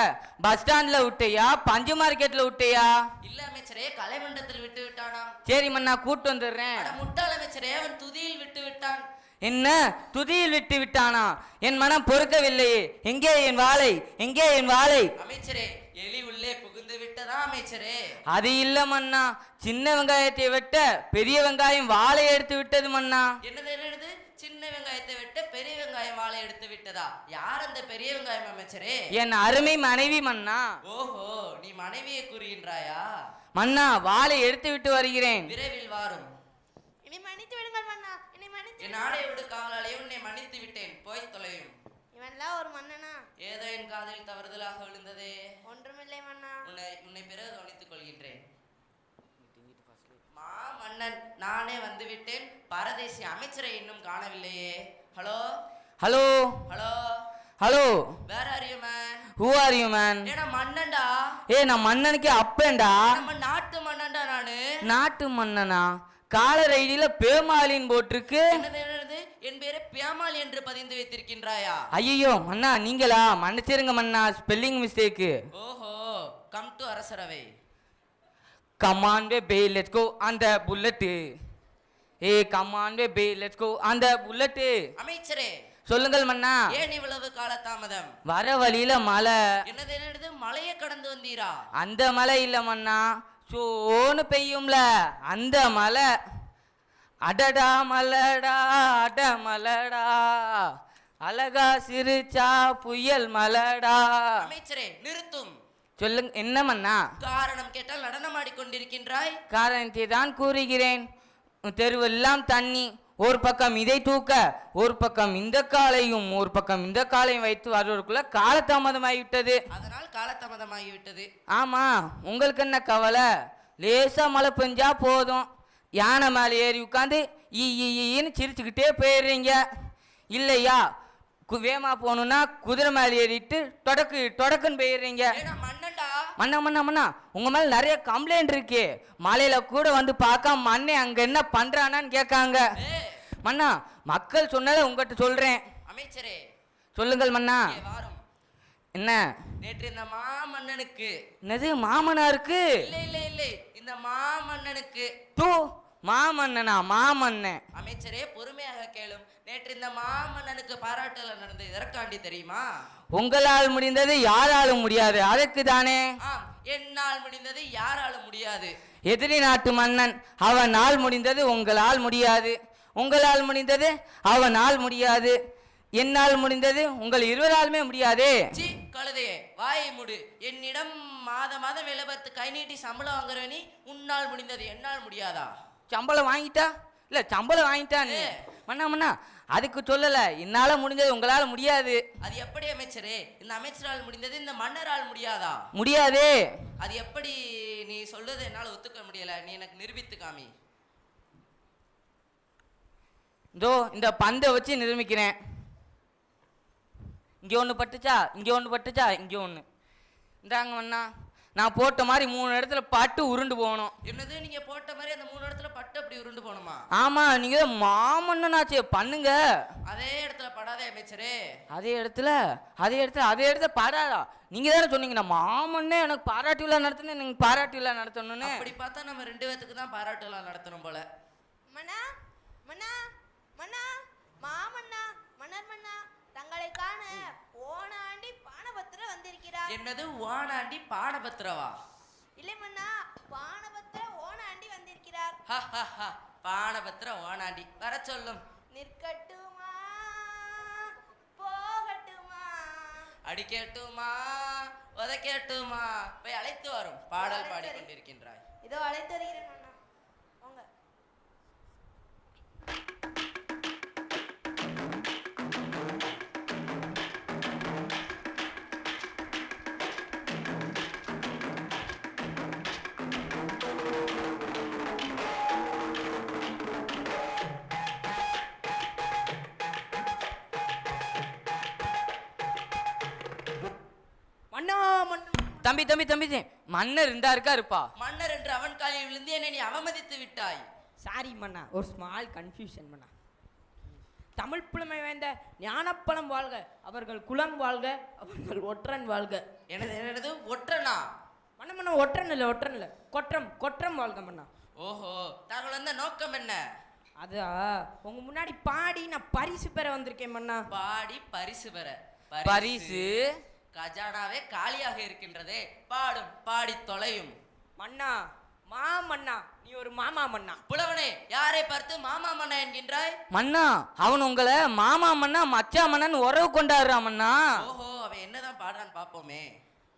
பஸ் ஸ்டாண்ட்ல விட்டையா, பஞ்சு மார்க்கெட்ல விட்டையா? இல்ல அமைச்சரே, கலைமண்டத்தில் விட்டு விட்டானா. சரி மன்னா, கூட்டு வந்துடுறேன். முட்டாள் அமைச்சரே, அவன் துதியில் விட்டு விட்டான். என்ன துதியில் விட்டு விட்டானா? என் மனம் பொறுக்கவில்லையே. எங்கே என் வாளை, எங்கே என் வாளை? அமைச்சரே, எலி உள்ளே புகுந்து விட்டதா அமைச்சரே? அது இல்ல மன்னா, சின்ன வெங்காயத்தை வெட்ட பெரிய வெங்காயம் வாளை எடுத்து விட்டது மன்னா. என்னது? சின்ன வெங்காயத்தை வெட்ட பெரிய வெங்காயம் வாளை எடுத்து விட்டதா? யார் அந்த பெரிய வெங்காயம் அமைச்சரே? என் அருமை மனைவி மன்னா. ஓஹோ, நீ மனைவியை கூறுகின்றாயா? மன்னா, வாளை எடுத்து விட்டு வருகிறேன். விரைவில் வாரும். என்னை மன்னித்து விடுங்கள் மன்னா, என்னை மன்னித்து. என் ஆடை விடு காவலாளியே, உன்னை மன்னித்து விட்டேன், போய் தொலையும். இவன்லாம் ஒரு மன்னனா? ஏதோ என் காதில் தவறுதலாக விழுந்ததே. ஒன்றுமில்லை மன்னா. உன்னை பிறகு கவனித்துக் கொள்கின்றேன். மா மன்னன், நானே வந்து விட்டேன். பரதேசி அமைச்சரை இன்னும் காணவில்லையே. Hello hello hello hello. Where are you man? Who are you man? ஏடா மன்னன்டா. நான் மன்னனுக்கு அப்பேன்டா. நம்ம நாட்டு மன்னன்டா நானு. நாட்டு மன்னனா? காலர் ஐடியில பேமாலின் போட்டிருக்கு. என் பேரு பேமாலி என்று பதிந்து வைத்திருக்கின்றாயா? ஐயோ மன்னா, நீங்களா? மன்னிச்சிருங்க மன்னா, ஸ்பெல்லிங் மிஸ்டேக். ஓஹோ, கம் டு அரசரவை. Come on baby, let's go on the bullet. Come on baby, let's go on the bullet. அமைச்சரே சொல்லுங்கள் மன்னா. ஏன் இவ்வளவு கால தாமதம்? வர வழியில மலை. என்னது மலையை கடந்து வந்தீரா? அந்த மலை இல்ல மன்னா, சோன்னு பெய்யும்ல அந்த மலை. அடடா மலடா, அட மலடா, அழகா சிரிச்சா புயல் மலடா. அமைச்சரே நிறுத்தும். சொல்லுங்க என்ன மன்னா? காரணம் கேட்டால் நடனம் ஆடிக்கொண்டிருக்கின்றாய். காரணத்தை தான் கூறுகிறேன். தெருவெல்லாம் தண்ணி, ஒரு பக்கம் இதை தூக்க, ஒரு பக்கம் இந்த காலையும், ஒரு பக்கம் இந்த காலையும் வைத்து வருவதற்குள்ள காலதாமதமாகிவிட்டது. அதனால் காலதாமதமாகிவிட்டது. ஆமா, உங்களுக்கு என்ன கவலை? லேசா மழை பெஞ்சா போதும், யானை மேலே ஏறி உட்காந்து ஈன்னு சிரிச்சுக்கிட்டே போயிடுறீங்க. இல்லையா வேமா போகணுன்னா குதிரை மேலே ஏறிட்டு தொடக்குன்னு போயிடுறீங்க. மண்ணா உங்க மேல நிறைய கம்ப்ளைண்ட் இருக்கு. மலையில கூட வந்து பார்க்க மண்ணே அங்க என்ன பண்றானான்னு கேட்காங்க. மண்ணா மக்கள் சொன்னதை உங்ககிட்ட சொல்றேன். அமைச்சரே சொல்லுங்கள் மண்ணா. என்ன நேற்று இந்த மாமன்னனுக்கு என்னது மாமனா இருக்கு? இல்லை இந்த மாமன்னனுக்கு மாமன்னனா? மாமன்னன் அமைச்சரே பொறுமையாக கேளும். நேற்று இந்த மாமன்னனுக்கு பாராட்டுதல் நடந்தது எதற்காண்டி தெரியுமா? உங்களால் முடிந்தது யாராலும் முடியாது, அதற்கு தானே. என்னால் முடிந்தது யாராலும் முடியாது. எதிரி நாட்டு மன்னன், அவனால் முடிந்தது உங்களால் முடியாது. உங்களால் முடிந்தது அவனால் முடியாது. என்னால் முடிந்தது உங்கள் இருவராலுமே முடியாதே. கழுதையே வாயை மூடு. என்னிடம் மாதம் வேலை பார்த்து கை நீட்டி சம்பளம் வாங்குற நீ உன்னால் முடிந்தது என்னால் முடியாதா? சம்பளம் வாங்கிட்டா? இல்ல சம்பளம் வாங்கிட்டா நீ? மண்ணா அதுக்கு சொல்லல, என்னால முடிஞ்சது உங்களால முடியாது. அது எப்படி அமைச்சரே? இந்த அமைச்சரால் முடிந்தது இந்த மன்னரால் முடியாதா? முடியாதே. அது எப்படி? நீ சொல்றது என்னால ஒத்துக்க முடியல. நீ எனக்கு நிரூபித்து காமி. இதோ இந்த பந்தை வச்சு நிரூபிக்கிறேன். இங்கே ஒன்று பட்டுச்சா, இங்கே ஒன்று பட்டுச்சா, இங்கே ஒன்று. இந்தாங்க மண்ணா, நான் போட்ட மாதிரி 3 இடத்துல பட்டு உருண்டு போகணும். என்னது நீங்க போட்ட மாதிரி அந்த 3 இடத்துல பட்டு அப்படி உருண்டு போகணுமா? ஆமா, நீங்க மாமன்னனாச்சே, பண்ணுங்க. அதே இடத்துல படாதே அமைச்சரே. அதே இடத்துல படாதா? நீங்க தானே சொன்னீங்க நான் மாமன்னே எனக்கு பாராட்டு விழா நடத்தணும், நீங்க பாராட்டு விழா நடத்தணும்னு. அப்படி பார்த்தா நம்ம 2 பேத்துக்கு தான் பாராட்டு விழா நடத்தணும் போல. மன்னா மன்னா மன்னா மாமன்னா மன்னர் மன்னா தங்களை காண ஓனாண்டி பானபத்திர வந்திருக்கிறார். என்னது ஓனாண்டி பானபத்திரவா? இல்லை மன்னா, பானபத்திர ஓனாண்டி வந்திருக்கிறார். பானபத்திர ஓனாண்டி வர சொல்லும். நிற்கட்டுமா போகட்டுமா அடிக்கட்டுமா உதைக்கட்டுமா போய் அழைத்து வரும் பாடல் பாடி கொண்டிருக்கின்றாய். இதோ அழைத்து வருகிறேன் மன்னா. போங்க. தம்பி மன்னர் இருந்தா இருப்பா. மன்னர் என்று அவன் காலில் விழுந்து என்னை நீ அவமதித்து விட்டாய். சாரி மன்னா, ஒரு ஸ்மால் கன்ஃபியூஷன் மன்னா. தமிழ் புலமை வாய்ந்த ஞானப்பழம் வாழ்க, அவர்கள் குலம் வாழ்க, அவர்கள் ஒற்றன் வாழ்க. என்னது ஒற்றனா? மன்னா ஒற்றன் இல்லை கொற்றம் வாழ்க மன்னா. ஓஹோ, தாங்கள் வந்த நோக்கம் என்ன? அதா உங்க முன்னாடி பாடி நான் பரிசு பெற வந்திருக்கேன் மன்னா. பாடி பரிசு பெற? பரிசு கஜானாவே காலியாக இருக்கின்றதே, பாடும் பாடி தொலையும். மன்னா மாமன்னா, நீ ஒரு மாமா மன்னா. புலவனே, யாரை பார்த்து மாமா மன்னா என்கின்றாய்? மன்னா அவன் உங்களை மாமா மன்னா மச்சா மன்னன் உறவு கொண்டாடுறான் மன்னா. ஓஹோ, அவன் என்னதான் பாடுறான்னு பாப்போமே.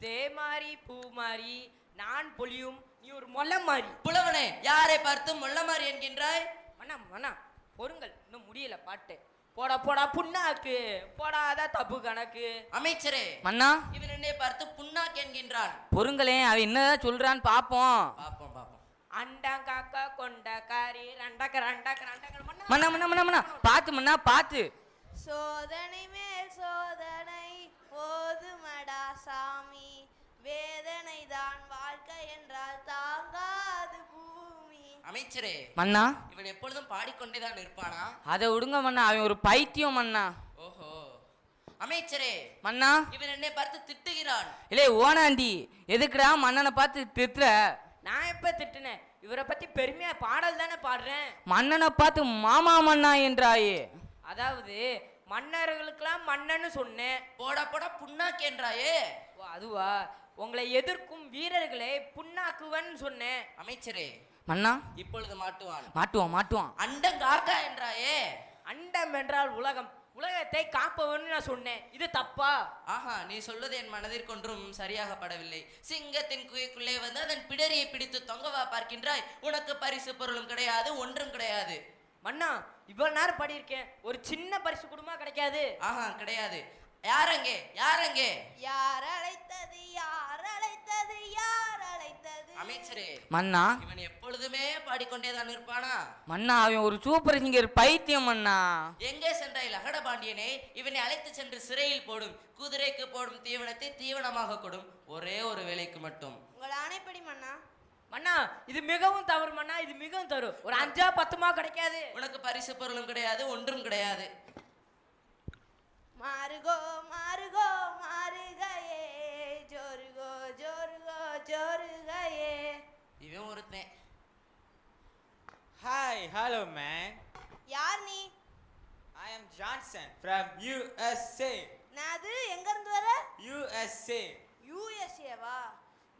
தேமாரி பூமாரி நான் பொலியும் நீ ஒரு மொல்ல மாறி. புலவனே, யாரை பார்த்து மொல்ல மாறி என்கின்றாய்? மன்னா பொறுங்கள், இன்னும் முடியல பாட்டு. போடா புண்ணாக்கு போடாத தப்பு கணக்கு. அமைச்சரே மன்னா, இவன் என்னை பார்த்து புண்ணாக்கு என்கின்றான். பொறுங்களேன், அவன் என்னதான் சொல்றான்னு பாப்போம். அண்டா காக்கா கொண்ட காரி ரண்டக்க மன்னா பாத்து. சோதனை மேல் சோதனை போதுமடா சாமி, வேதனை தான் வாழ்க்கை என்றால் தாங்காது பூமி. அமைச்சரே மன்னா, இவன் எப்பொழுதும் பாடிக்கொண்டேதான் இருப்பானா? அதை விடுங்க மன்னா, அவன் ஒரு பைத்தியம் மன்னா. ஓஹோ. அமைச்சரே மன்னா, இவன் என்னை பார்த்து திட்டுகிறான். இல்லை ஓனாண்டி, எதுக்குடா மன்னனை பார்த்து திட்டுற? நான் எப்ப திட்டுனேன்? இவரை பத்தி பெருமையா பாடல் தானே பாடுறேன். மன்னனை பார்த்து மாமா மன்னா என்றாயே. அதாவது மன்னர்களுக்கெல்லாம் மன்னன்னு சொன்னேன். போடா புண்ணாக்கு என்றாயே. ஓ அதுவா? உங்களை எதிர்க்கும் வீரர்களை புண்ணாக்குவன் சொன்னேன். அமைச்சரே மன்னா, இப்பொழுது மாட்டுவான். அண்டம் காக்கா என்றாயே. அண்டம் என்றால் உலகம், உலகத்தை காப்பவன் நான் சொன்னேன். இது தப்பா? ஆஹா, நீ சொல்வது என் மனதிற்கொன்றும் சரியாக படவில்லை. சிங்கத்தின் குகைக்குள்ளே வந்து அதன் பிடரியை பிடித்து தொங்கவா பார்க்கின்றாய்? உனக்கு பரிசு பொருளும் கிடையாது, ஒன்றும் கிடையாது. மன்னா, இவ்வளவு நேரம் பாடியிருக்கேன், ஒரு சின்ன பரிசு குடும்பமா கிடைக்காது? ஆஹா, கிடையாது. யாரங்கே யாரங்கே? யார் அழைத்தது யார் அழைத்தது யார் அழைத்தது? அமைச்சரே மன்னா இவன் எப்பொழுதுமே பாடிக்கொண்டேதான் இருப்பானா? மன்னா அவன் ஒரு சூப்பர் சிங்கர், பைத்தியம் மன்னா. எங்கே சென்றாய் லகட பாண்டியனே? இவனை அழைத்து சென்று சிறையில் போடும். குதிரைக்கு போடும் தீவனத்தை தீவனமாக கொடும். ஒரே ஒரு வேலைக்கு மட்டும். உங்கள் ஆணைப்படி மன்னா. மன்னா இது மிகவும் தவறு மன்னா, இது மிகவும் தவறு. ஒரு 5-10 கிடைக்காது. உனக்கு பரிசு பொருளும் கிடையாது, ஒன்றும் கிடையாது. மாறுகோ மாறுகோ மாறுகையே ஜோருகோ ஜோருகோ ஜோருகையே. இவன் ஒருத்தன். Hi hello man. யார் நீ? I am Johnson from USA. நாது எங்க இருந்து வர? USA. யூஎஸ்ஏவா?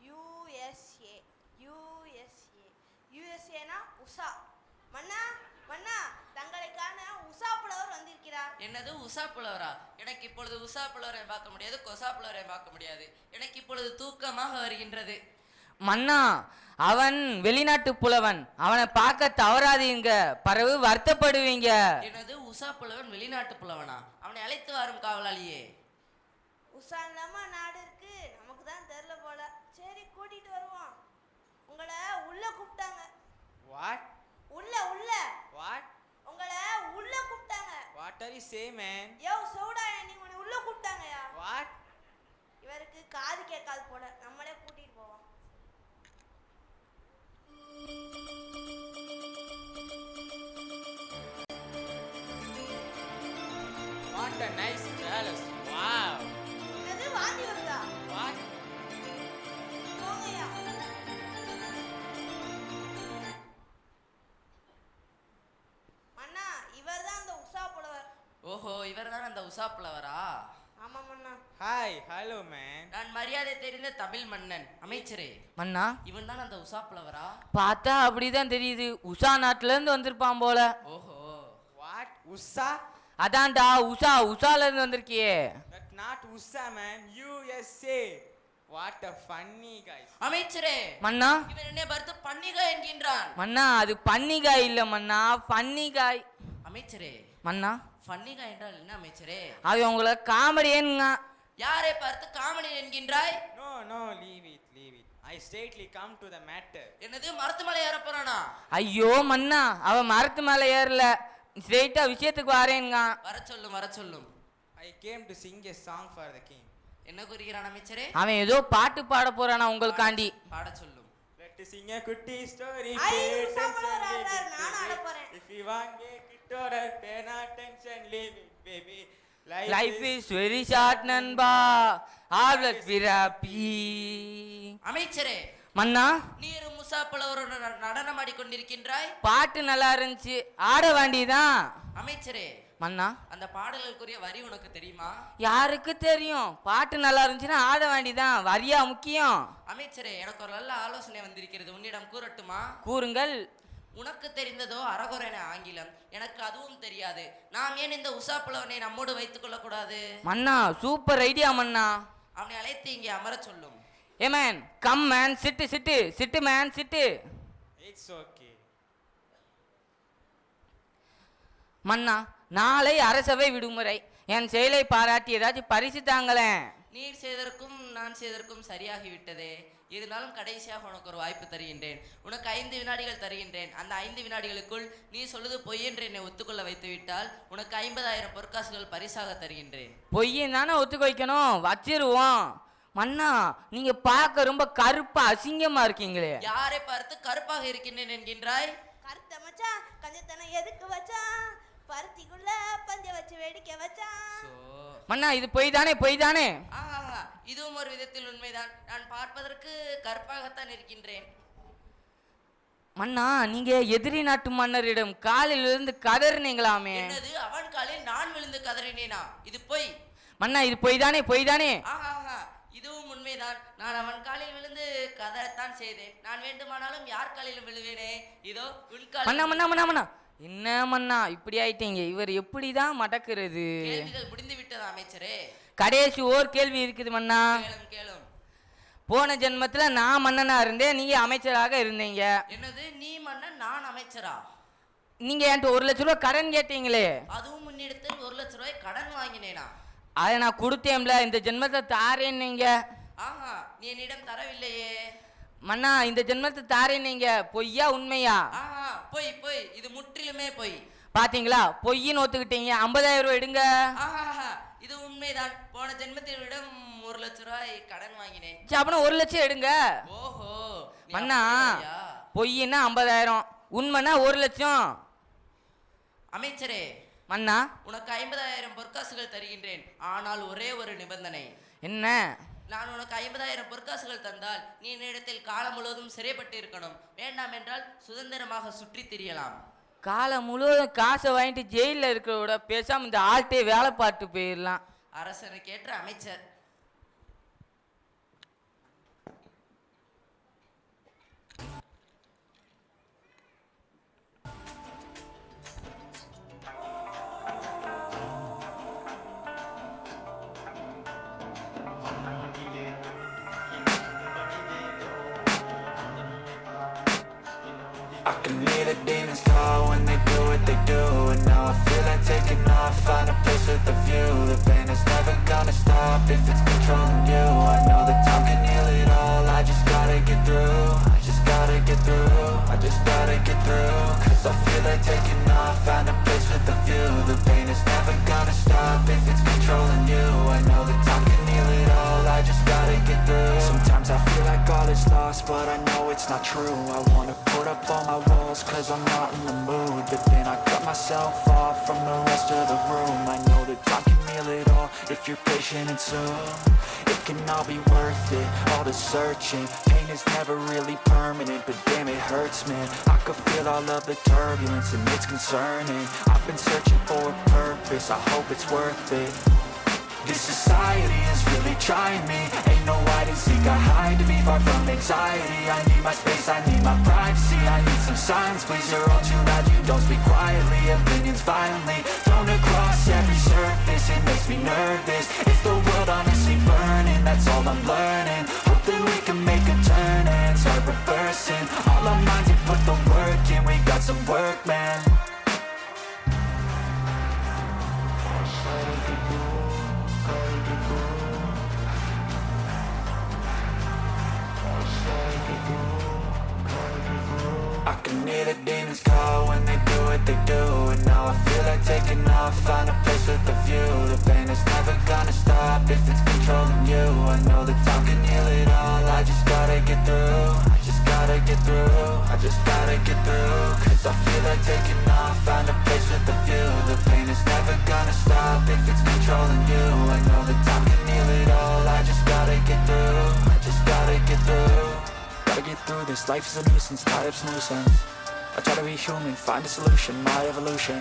யூஎஸ்ஏ யூஎஸ்ஏ யூஎஸ்ஏனா உஷா. மன்னா மன்னா தங்களை காண உஷா புலவர் வந்திருக்கிறார். என்னது உஷா புலவரா? எனக்கு இப்பொழுது உஷா புலவரை பார்க்க முடியாது, கொசா புலவரை பார்க்க முடியாது. எனக்கு இப்பொழுது தூக்கமாக வருகின்றது. மன்னா அவன் வெளிநாட்டு புலவன், அவனை பார்க்க தவறாதீங்க, பரவு வருத்தப்படுவீங்க. என்னது உஷா புலவன் வெளிநாட்டு புலவனா? அவனை அழைத்து வரும் காவலாளியே. உஷா இல்லாம நாடு இருக்கு, நமக்கு தான் தெரியல போல. சரி கூட்டிட்டு வருவோம். உங்களை உள்ள கூப்பிட்டாங்க. வாட்? உள்ள உள்ள. வாட்? உங்களை உள்ள கூப்பிட்டாங்க. What are you say man? யோ சௌடா, நீ உன்னை உள்ள கூப்பிட்டாங்கயா. வாட்? இவருக்கு காது கேட்காது போல, நம்மளே கூட்டிட்டு போவோம். What a nice palace. Wow. என்னது வாந்தி வருதா? What? போங்கயா. மன்னா இவர்தான் அந்த உஷா புலவர். ஓஹோ, இவர்தான் அந்த உஷா புலவரா? ஆமா மன்னா. Hi hello man. நான் மரியாதை தெரிந்த தமிழ் மன்னன். அமைச்சரே மன்னா இவன் தான் அந்த உஷா புலவரா? பார்த்தா அப்படிதான் தெரியுது, உஷா நாட்டுல இருந்து வந்திருப்பான் போல. ஓஹோ. வாட்? உஷா? அதான்டா உஷா, உஷால இருந்து வந்திருக்கியே. That not USA man, USA. What a funny guys. அமைச்சரே மன்னா இவன் என்னை பார்த்து பன்னிகா என்கின்றான். மன்னா அது பன்னிகாய் இல்ல மன்னா, பன்னிகாய். அமைச்சரே மன்னா பன்னிகா என்றால் என்ன அமைச்சரே? அவன் உங்களை காமெடியன்ங்க. யாரை பார்த்து comedy என்கின்றாய்? No, no, leave it, leave it. I straightly come to the matter. என்னது மரத்து மலை ஏற போறானா? ஐயோ மன்னா அவன் மரத்து மேல ஏறல, ஸ்ட்ரெயிட்டா விஷயத்துக்கு வரேங்க. வர சொல்லும் வர சொல்லும். I came to sing a song for the king. என்ன கூறுகிறான் அமைச்சரே? அவன் ஏதோ பாட்டு பாட போறானா உங்களுக்காண்டி. பாட சொல்லும். Let us sing a குட்டி story. ஐ உஷா புலவர் ஆடுறார், நான் ஆட போறேன். If you want a kid or a pay no attention, leave it baby. Life is very short நண்பா, always be happy. அமைச்சரே மன்னா நீர் முசா புலவரோடு நடனம் ஆடிக்கொண்டிருக்கின்றாய். பாட்டு நல்லா இருந்துச்சு, ஆட வேண்டியதான். அமைச்சரே மன்னா அந்த பாடலுக்குரிய வரி உனக்கு தெரியுமா? யாருக்கு தெரியும், பாட்டு நல்லா இருந்துச்சுன்னா ஆட வேண்டியதான், வரியா முக்கியம். அமைச்சரே எனக்கு ஒரு நல்ல ஆலோசனை வந்திருக்கிறது, உன்னிடம் கூறட்டுமா? கூறுங்கள். உனக்கு தெரிந்ததோ அரகுறைன ஆங்கிலம், எனக்கு அதுவும் தெரியாது. நாம் ஏன் இந்த உஷா புலவனை நம்மோடு வைத்துக் கொள்ள கூடாது? மன்னா சூப்பர் ஐடியா மன்னா. அவனை அழைத்து இங்கே அமர சொல்லும். ஏ man come man, sit sit sit man sit. It's okay. மன்னா நாளை அரசவை விடுமுறை, என் செயலை பாராட்டி ஏதாச்சும் பரிசு தாங்களேன். நீர் செய்ததற்கும் நான் செய்ததற்கும் சரியாகி விட்டதே. இருந்தாலும் கடைசியாக உனக்கு ஒரு வாய்ப்பு தருகின்றேன். உனக்கு 5 வினாடிகள் தருகின்றேன். அந்த 5 வினாடிகளுக்குள் நீ சொல்லுது பொய் என்று என்னை ஒத்துக்கொள்ள வைத்து விட்டால் உனக்கு 50,000 பொற்காசுகள் பரிசாக தருகின்றேன். பொய்யும் தானே ஒத்துக்க வைக்கணும், வச்சிருவோம். மன்னா நீங்க பார்க்க ரொம்ப கருப்பா அசிங்கமா இருக்கீங்களே. யாரை பார்த்து கருப்பாக இருக்கின்றேன் என்கின்றாய்? கருத்த மச்சான் கஞ்சத்தனை எதுக்கு வச்சான், பருத்திக்குள்ள பஞ்ச வச்சு வேடிக்கை வச்சான். மன்னா இது பொய் தானே, பொய் தானே. ஆஹா, இதுவும் ஒரு விதத்தில் உண்மைதான். நான் பார்ப்பதற்கு கருப்பாகத்தான் இருக்கின்றேன். மன்னா நீங்க எதிரி நாட்டு மன்னரிடம் காலில் இருந்து கதறினீங்களாமே. என்னது அவன் காலில் நான் விழுந்து கதறினேனா? இது பொய். மன்னா இது பொய் தானே, பொய் தானே. ஆஹா, இதுவும் உண்மைதான். நான் அவன் காலில் விழுந்து கதறத்தான் செய்தேன். நான் வேண்டுமானாலும் யார் காலிலும் விழுவேனே. இதோ உன் காலில். மன்னா மன்னா மன்னா மன்னா என்ன மன்னா இப்படி ஆயிட்டீங்க, இவர் எப்படிதான் மடக்குறது? கேள்விகள் முடிந்து விட்டது அமைச்சரே. கடைசி ஓர் கேள்வி இருக்குது மன்னா. கேளும் கேளும். போன ஜென்மத்துல நான் மன்னனா இருந்தேன், நீங்க அமைச்சராக இருந்தீங்க. என்னது நீ மன்னன் நான் அமைச்சரா? நீங்க என்கிட்ட 1 லட்ச ரூபாய் கடன் கேட்டீங்களே. அதுவும் முன்னிடத்தில் 1 லட்ச ரூபாய் கடன் வாங்கினேனா? அதை நான் கொடுத்தேன்ல, இந்த ஜென்மத்தை தாரேன்னு நீங்க. ஆஹா, நீ என்னிடம் தரவில்லையே. மன்னா, இந்த ஜென்மத்தை தாரேன்னு நீங்க. பொய்யா உண்மையா? ஆஹா, பொய் பொய், இது முற்றிலுமே பொய். பாத்தீங்களா, பொய்ன்னு ஒத்துக்கிட்டீங்க. 50,000 ரூபாய் எடுங்க. ஆஹா, இது உண்மைதான். போன ஜென்மத்தினிடம் 1 லட்சம் ரூபாய் கடன் வாங்கினேன். அப்பனா 1 லட்சம் எடுங்க. ஓஹோ மன்னா, பொய்னா 50,000, உண்மைனா 1 லட்சம். அமைச்சரே மன்னா, உனக்கு 50,000 பொற்காசுகள் தருகின்றேன். ஆனால் ஒரே ஒரு நிபந்தனை. என்ன? நான் உனக்கு 50,000 பொற்காசுகள் தந்தால் நீ என்னிடத்தில் காலம் முழுவதும் சிறைப்பட்டு இருக்கணும். வேண்டாம் என்றால் சுதந்திரமாக சுற்றி திரியலாம். காலம் முழுவதும் காசை வாங்கிட்டு ஜெயிலில் இருக்கிற விட பேசாம இந்த ஆள்கிட்டே வேலை பார்த்து போயிடலாம். அரசனுக்கேற்ற அமைச்சர். I can hear the demons call when they do what they do. And now I feel like taking off, find a place with a view. The pain is never gonna stop if it's controlling you. I know that time can heal it all, I just gotta get through. I just gotta get through, I just gotta get through. Cause I feel like taking off, find a place with a view. The pain is never gonna stop if it's controlling you. I know that time can heal it all, I just gotta get through. Sometimes I feel like all is lost, but I know it's not true. I wanna put up all my walls cause I'm not in the mood. But then I cut myself off from the rest of the room. I know that time can heal it all if you're patient and soon it can all be worth it, all the searching. Pain is never really permanent, but damn it hurts, man. I could feel all of the turbulence and it's concerning. I've been searching for a purpose, I hope it's worth it. This society is really trying me. Ain't no hide and seek, I hide to be far from anxiety. I need my space, I need my privacy. I need some silence, please, you're all too loud. You don't speak quietly, opinions violently thrown across every surface. It makes me nervous, is the world honestly burning? That's all I'm learning. Hope that we can make a turn and start reversing all our minds and put the work in. We got some work, man. I can hear the demons call when they do what they do. And now I feel like taking off, find a place with a view. The pain is never gonna stop if it's controlling you. I know that time can heal it all, I just gotta get through. I just gotta get through, I just gotta get through. Cause I feel like taking off, find a place with a view. The pain is never gonna stop if it's controlling you. I know that time can heal it all, I just gotta get through. I just gotta get through. Gotta get through this, life is a nuisance, tie up some loose ends. I try to be human, find a solution, my evolution.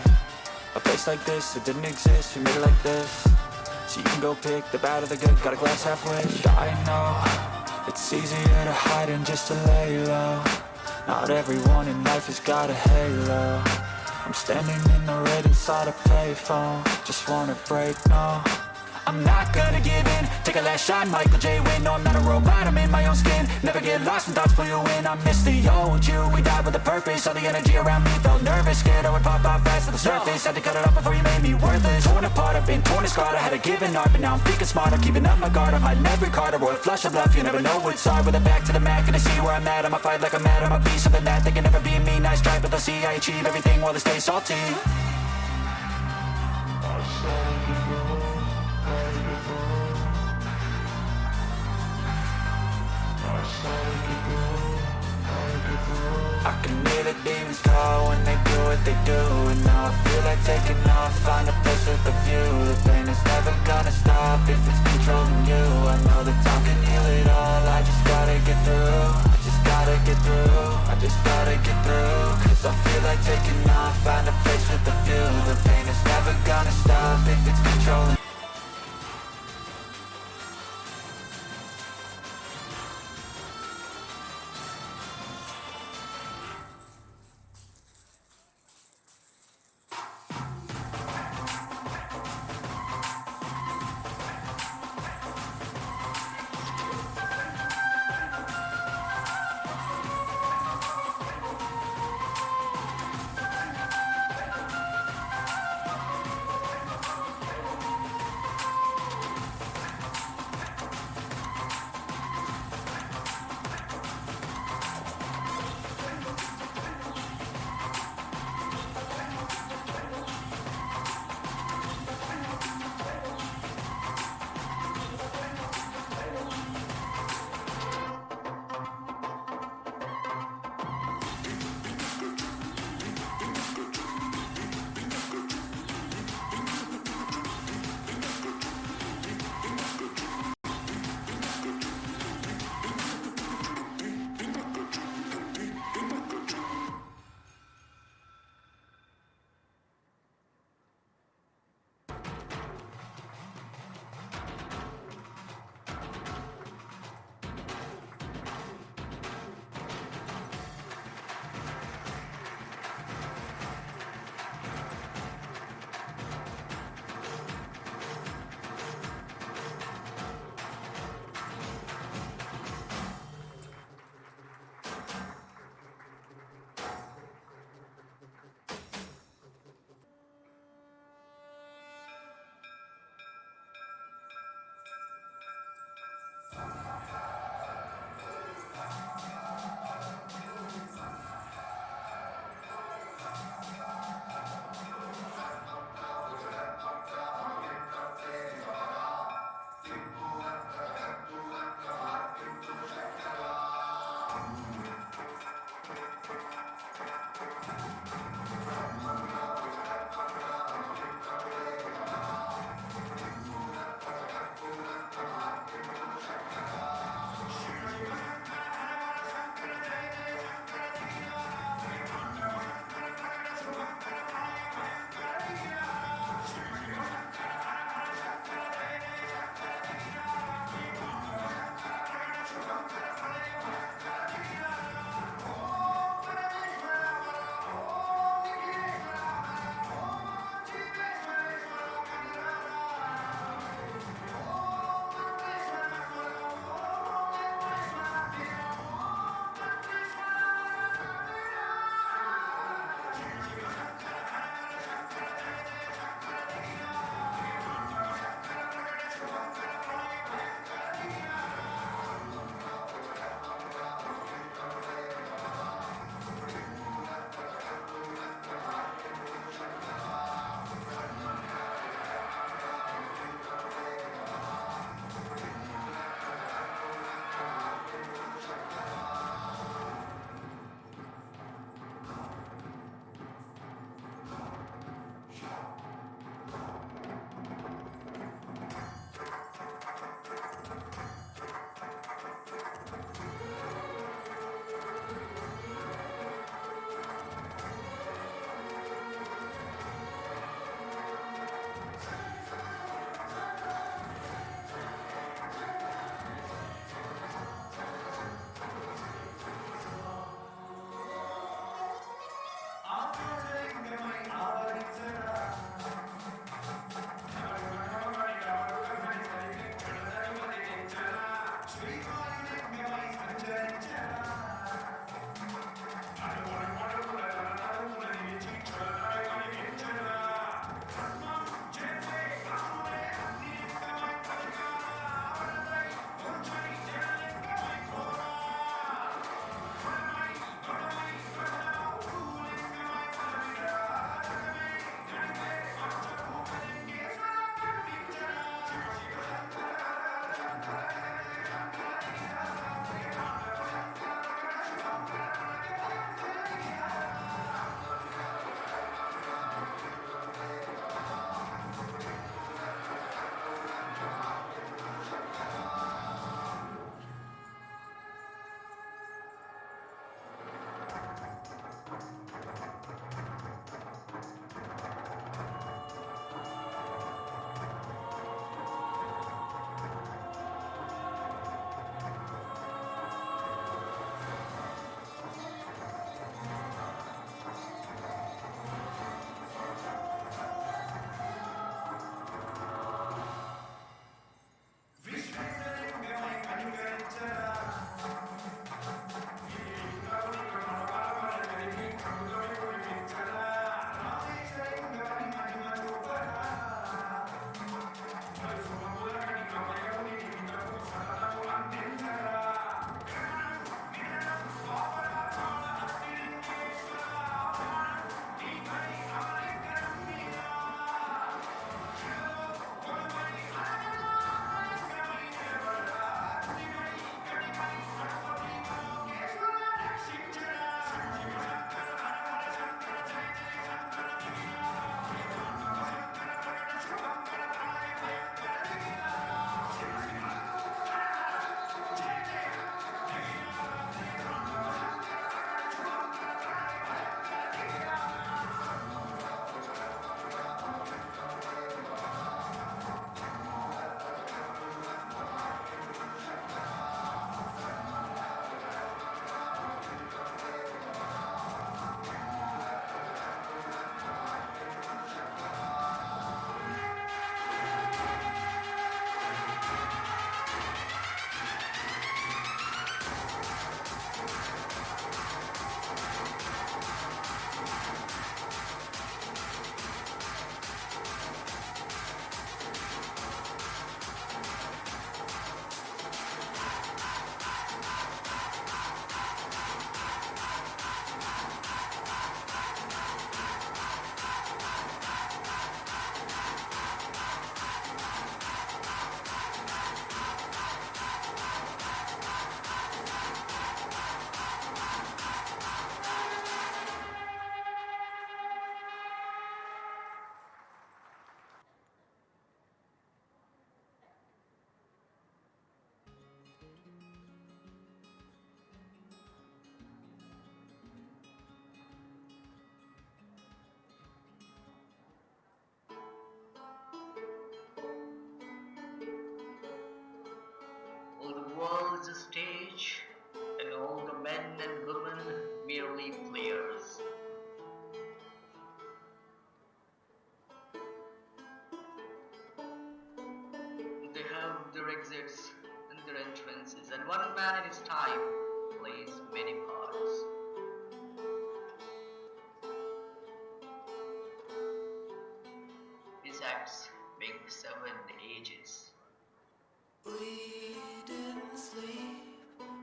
A place like this, it didn't exist, we made it like this. So you can go pick the bad or the good, got a glass half wish. I know, it's easier to hide than just to lay low. Not everyone in life has got a halo. I'm standing in the red inside a payphone. Just wanna break, no, I'm not gonna give in. Take a last shot, Michael J. Win. No, I'm not a robot, I'm in my own skin. Never get lost when thoughts pull you in. I miss the old you, we died with a purpose. All the energy around me felt nervous, scared I would pop off fast to the surface. Had to cut it off before you made me worthless. Torn apart, I've been torn and scarred. I had a given art, but now I'm thinking smart. I'm keeping up my guard, I'm hiding every card. A royal flush of bluff, you never know what's hard. With a back to the mat, gonna see where I'm at. I'ma fight like I'm mad, I'ma be something that they can never be me. Nice try, but they'll see I achieve everything while they stay salty. I can hear the demons call when they do what they do. And now I feel like taking off, find a place with a view. The pain is never gonna stop if it's controlling you. I know that time can heal it all, I just gotta get through. I just gotta get through, I just gotta get through. Cause I feel like taking off, find a place with a view. The pain is never gonna stop if it's controlling. have their exits and their entrances, and one man in his time plays many parts. His acts make 7 ages. We didn't sleep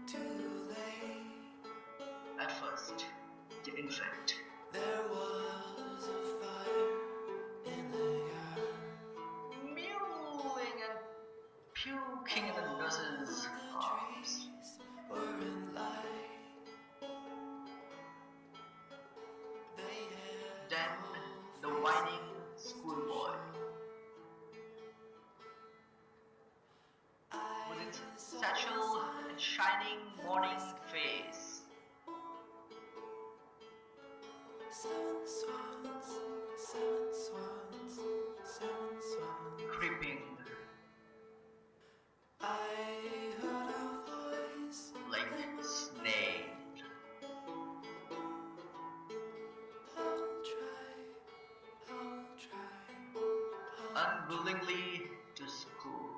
too late. At first, the infant. There was a fire in the yard. Mewing and puking in the nurse's arms. Were in light. Then the whining schoolboy. With its satchel and shining morning face. 7 swans, 7 swans, 7 swans. Creeping I heard a voice like snake. I'll try. Unwillingly to school.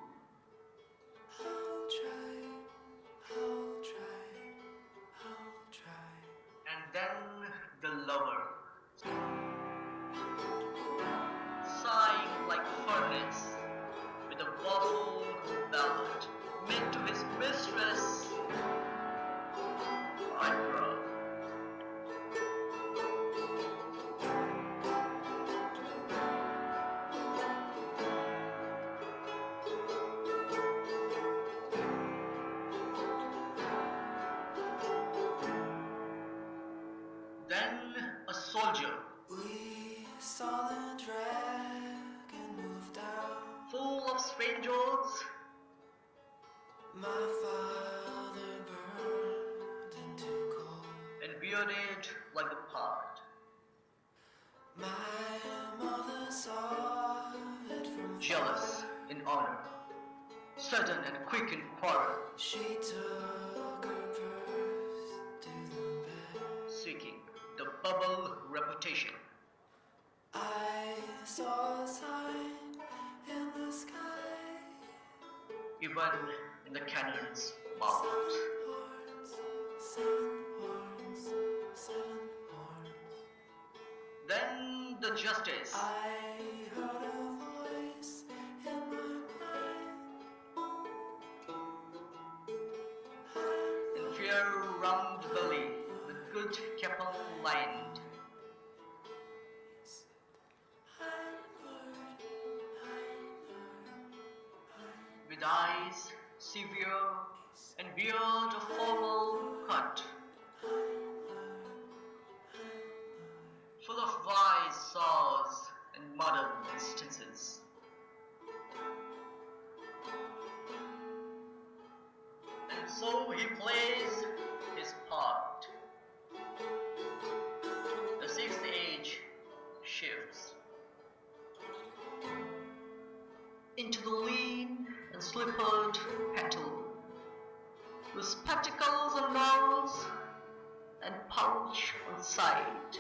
I'll try. And then the lover, sighing like furnace, with a bottle ballad meant to his mistress, eyebrow. Then a soldier, We saw the dragon move down. full of strangers, My father burned into coal. and bearded like a part. My mother saw it from Jealous in honor, sudden and quick in quarrel, She took her purse to the bed. seeking the bubble reputation. I saw a sign in the sky. Even in the cannon's mouth. 7 horns, 7 horns. Then the justice, I heard a voice in my mind. in fair round belly, with good capel lined, with eyes severe and beard of formal cut, full of wise saws and modern instances. And so he plays his part. The 6th age shifts into the lean and slippered petal, with spectacles on nose and pouch on side.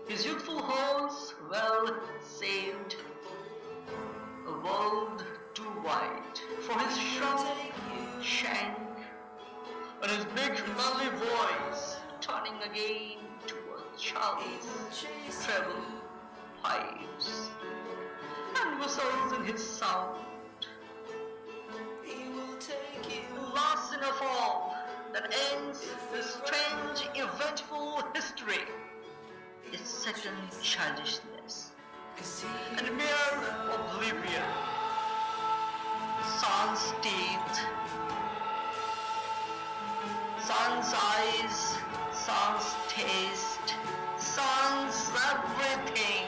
His youthful horse well saved, a world too wide for his shrunk shank, and his big manly voice turning again towards Charlie's treble pipes, and whistles in his sound. He will take you. Lost in a fall that ends this strange, eventful history. Its second childishness and mere oblivion. Sans teeth, sans eyes, sans taste, sans everything.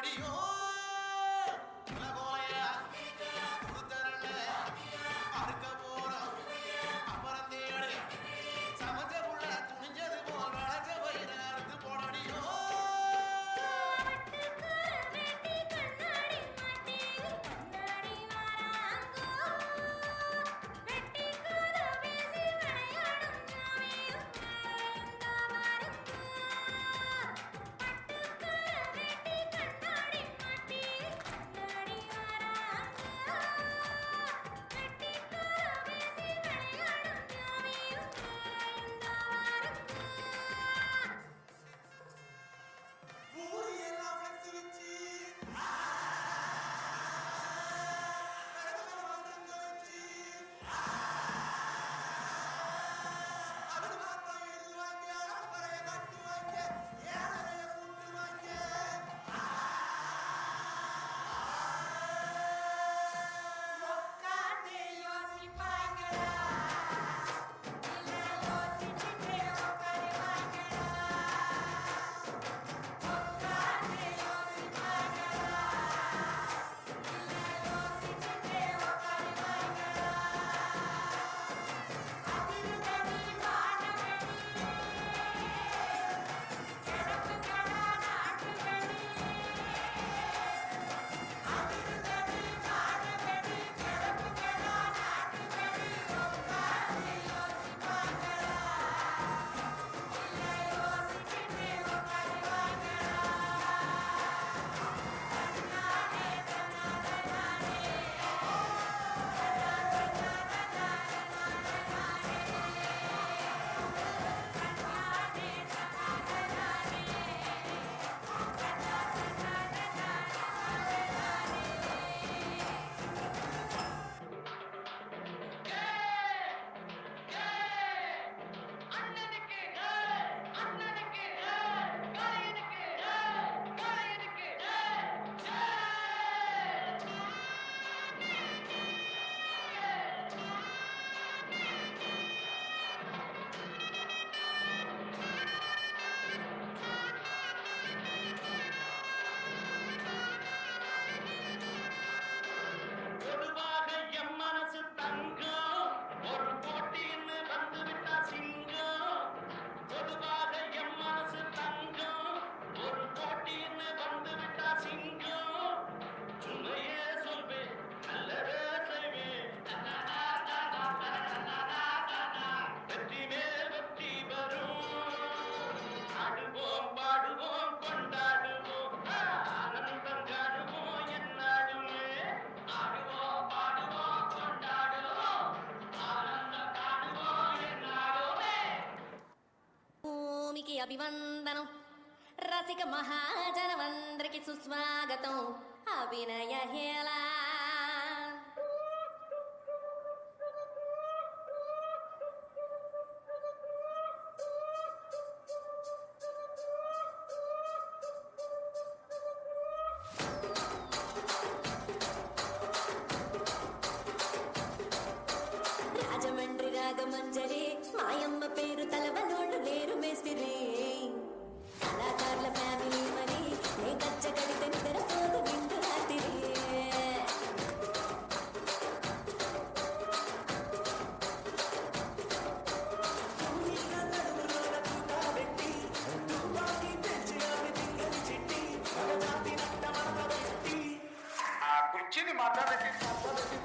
போனடியோ உலகோலையா கொடுத்தரல அறுக்க போறோம் அப்புறம் தேடு சமைச்ச புள்ள துணிஞ்சது போல் வளைச்ச வயிறு அறுத்து போனடியோ అభివందనం రసిక మహాజనమందరికి సుస్వాగతం అభినయ హేళ రాజమండ్రి రాగమంజరి మాయమ్మ పేరు తలవనోళ్ళు లేరు మేస్తిరి కళాకారుల ఫ్యామిలీ మరి నే కచ్చ కడితే నిద్రపోదు విందు రాత్రి కుర్చీని మాట్లాడేసి